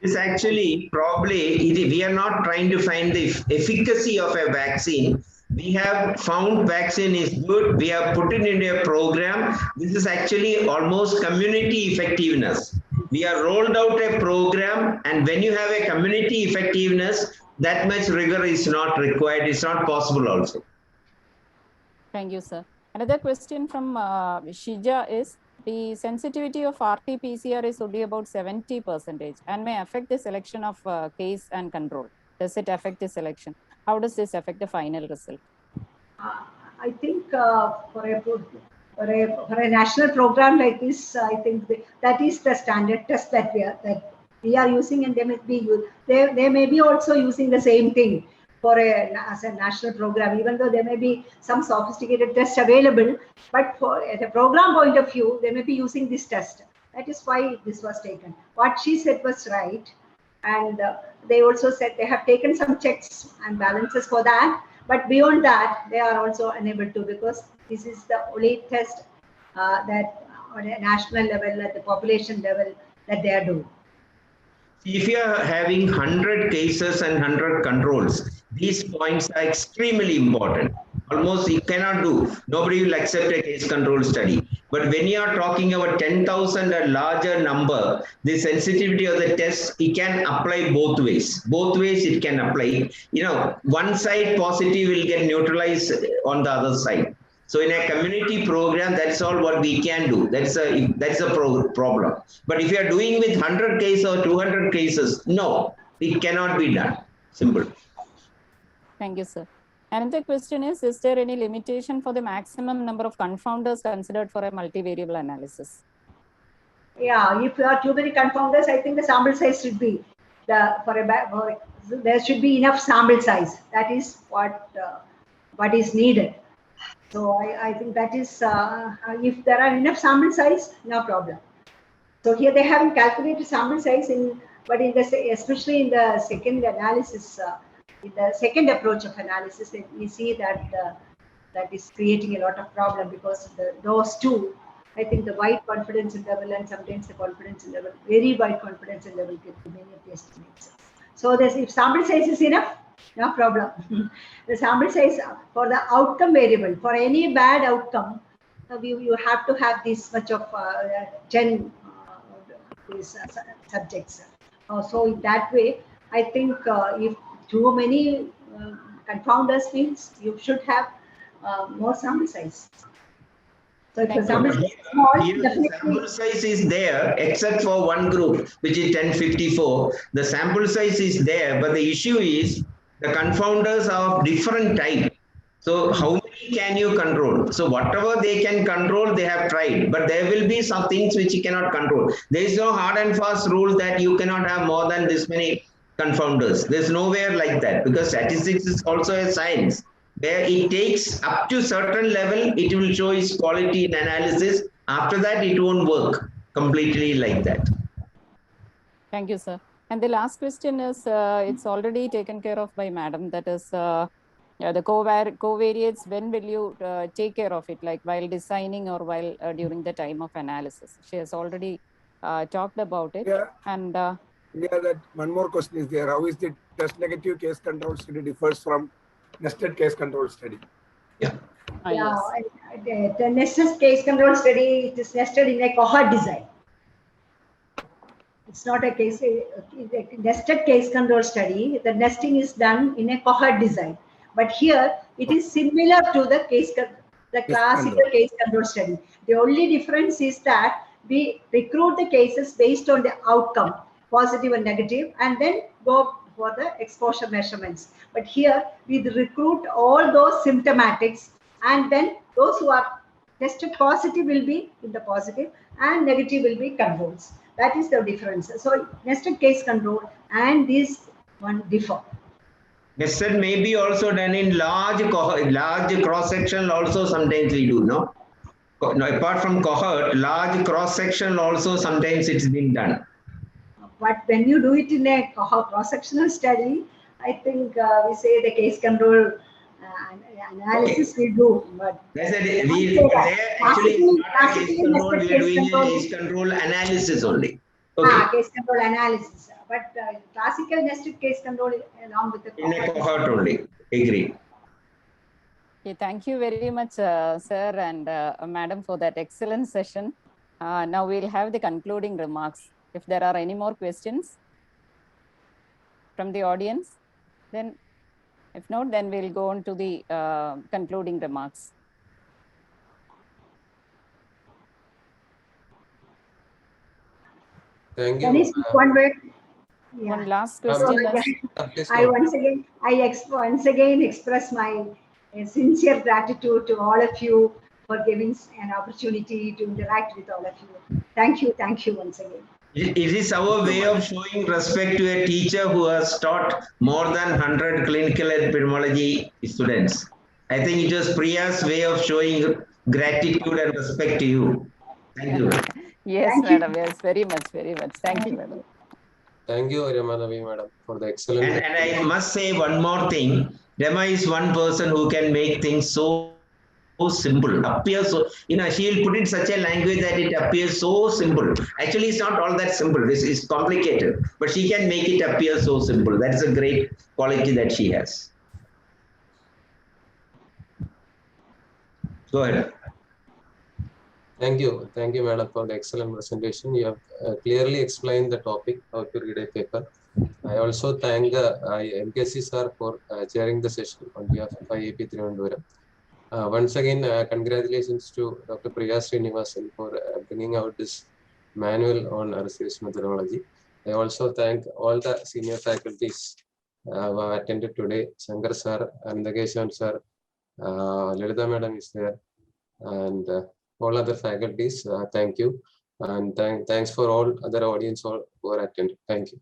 This actually probably, we are not trying to find the efficacy of a vaccine. We have found vaccine is good. We have put it into a program. This is actually almost community effectiveness. We have rolled out a program, and when you have a community effectiveness, that much rigor is not required. It's not possible also. Thank you, sir. Another question from Shija is, the sensitivity of RT-PCR is only about 70% and may affect the selection of case and control. Does it affect the selection? How does this affect the final result? I think for a national program like this, I think that is the standard test that we are using, and they may be also using the same thing as a national program, even though there may be some sophisticated tests available, but at a program point of view, they may be using this test. That is why this was taken. What she said was right. And they also said they have taken some checks and balances for that. But beyond that, they are also unable to, because this is the only test that on a national level, at the population level, that they are doing. If you are having 100 cases and 100 controls, these points are extremely important. Almost you cannot do. Nobody will accept a case control study. But when you are talking about 10,000 or larger number, the sensitivity of the test, it can apply both ways. Both ways it can apply. You know, one side positive will get neutralized on the other side. So in a community program, that's all what we can do. That's a problem. But if you are doing with 100 cases or 200 cases, no, it cannot be done. Simple. Thank you, sir. Another question is there any limitation for the maximum number of confounders considered for a multivariable analysis? Yeah, if there are too many confounders, I think the sample size should be there should be enough sample size. That is what is needed. So I think that is if there are enough sample size, no problem. So here they haven't calculated sample size but especially in the second analysis. In the second approach of analysis, we see that that is creating a lot of problem, because those two, I think the wide confidence interval and sometimes the confidence interval, very wide confidence interval, get to many of the estimates. So if sample size is enough, no problem. The sample size for the outcome variable, for any bad outcome, you have to have this much of 10 subjects. So in that way, I think if too many confounders means you should have more sample size. So if the sample size is small, definitely. Sample size is there, except for one group, which is 1054. The sample size is there, but the issue is the confounders are of different type. So how many can you control? So whatever they can control, they have tried, but there will be some things which you cannot control. There is no hard and fast rule that you cannot have more than this many confounders. There's nowhere like that, because statistics is also a science where it takes up to certain level, it will show its quality in analysis. After that, it won't work completely like that. Thank you, sir. And the last question is, it's already taken care of by madam, that is the covariates. When will you take care of it, like while designing or while during the time of analysis? She has already talked about it. Yeah. And that one more question is there. How is the test negative case control study differs from nested case control study? Yeah, the nested case control study, it is nested in a cohort design. It's not a nested case control study. The nesting is done in a cohort design. But here it is similar to the classical case control study. The only difference is that we recruit the cases based on the outcome, positive and negative, and then go for the exposure measurements. But here we recruit all those symptomatics, and then those who are tested positive will be in the positive and negative will be controls. That is the difference. So nested case control and this one differ. Nested may be also done in large cross-section also sometimes we do, no? Apart from cohort, large cross-section also sometimes it's been done. But when you do it in a cross-sectional study, I think we say the case control analysis we do. But That's it. Actually, it's not a case control. We are doing a case control analysis only. Okay. Case control analysis. But classical nested case control along with the in a cohort only. Agree. Okay, thank you very much, sir and madam, for that excellent session. Now we'll have the concluding remarks. If there are any more questions from the audience, then if not, then we'll go on to the concluding remarks. Thank you. Can I speak one word? Yeah. One last question. I once again express my sincere gratitude to all of you for giving an opportunity to interact with all of you. Thank you once again. It is our way of showing respect to a teacher who has taught more than 100 clinical epidemiology students. I think it was Priya's way of showing gratitude and respect to you. Thank you. Yes, Thank madam. you. Yes, very much. Thank you, madam. Thank you, Ramanavi, madam, for the excellent. And I must say one more thing. Rama is one person who can make things so simple, appears so, she'll put it in such a language that it appears so simple. Actually, it's not all that simple. This is complicated, but she can make it appear so simple. That's a great quality that she has. Go ahead. Thank you, madam, for the excellent presentation. You have clearly explained the topic, how to read a paper. I also thank MKC sir for chairing the session on behalf of IAP Trivandrum. Once again, congratulations to Dr. Priya Srinivasan for bringing out this manual on research methodology. I also thank all the senior faculties who have attended today. Shankar sir, Anandakeshavan sir, Lalita madam is there, and all other faculties. Thank you, and thanks for all other audience who are attended. Thank you.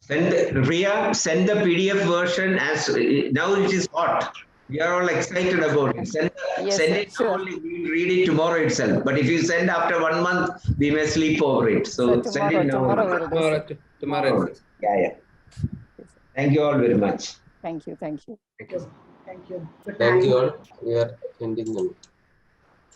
Priya, send the PDF version as now it is hot. We are all excited about it. Send it sure. only. We will read it tomorrow itself. But if you send after 1 month, we may sleep over it. So send it now. Tomorrow. Yeah. Thank you all very much. Thank you. Thank you. Thank you all. We are ending now.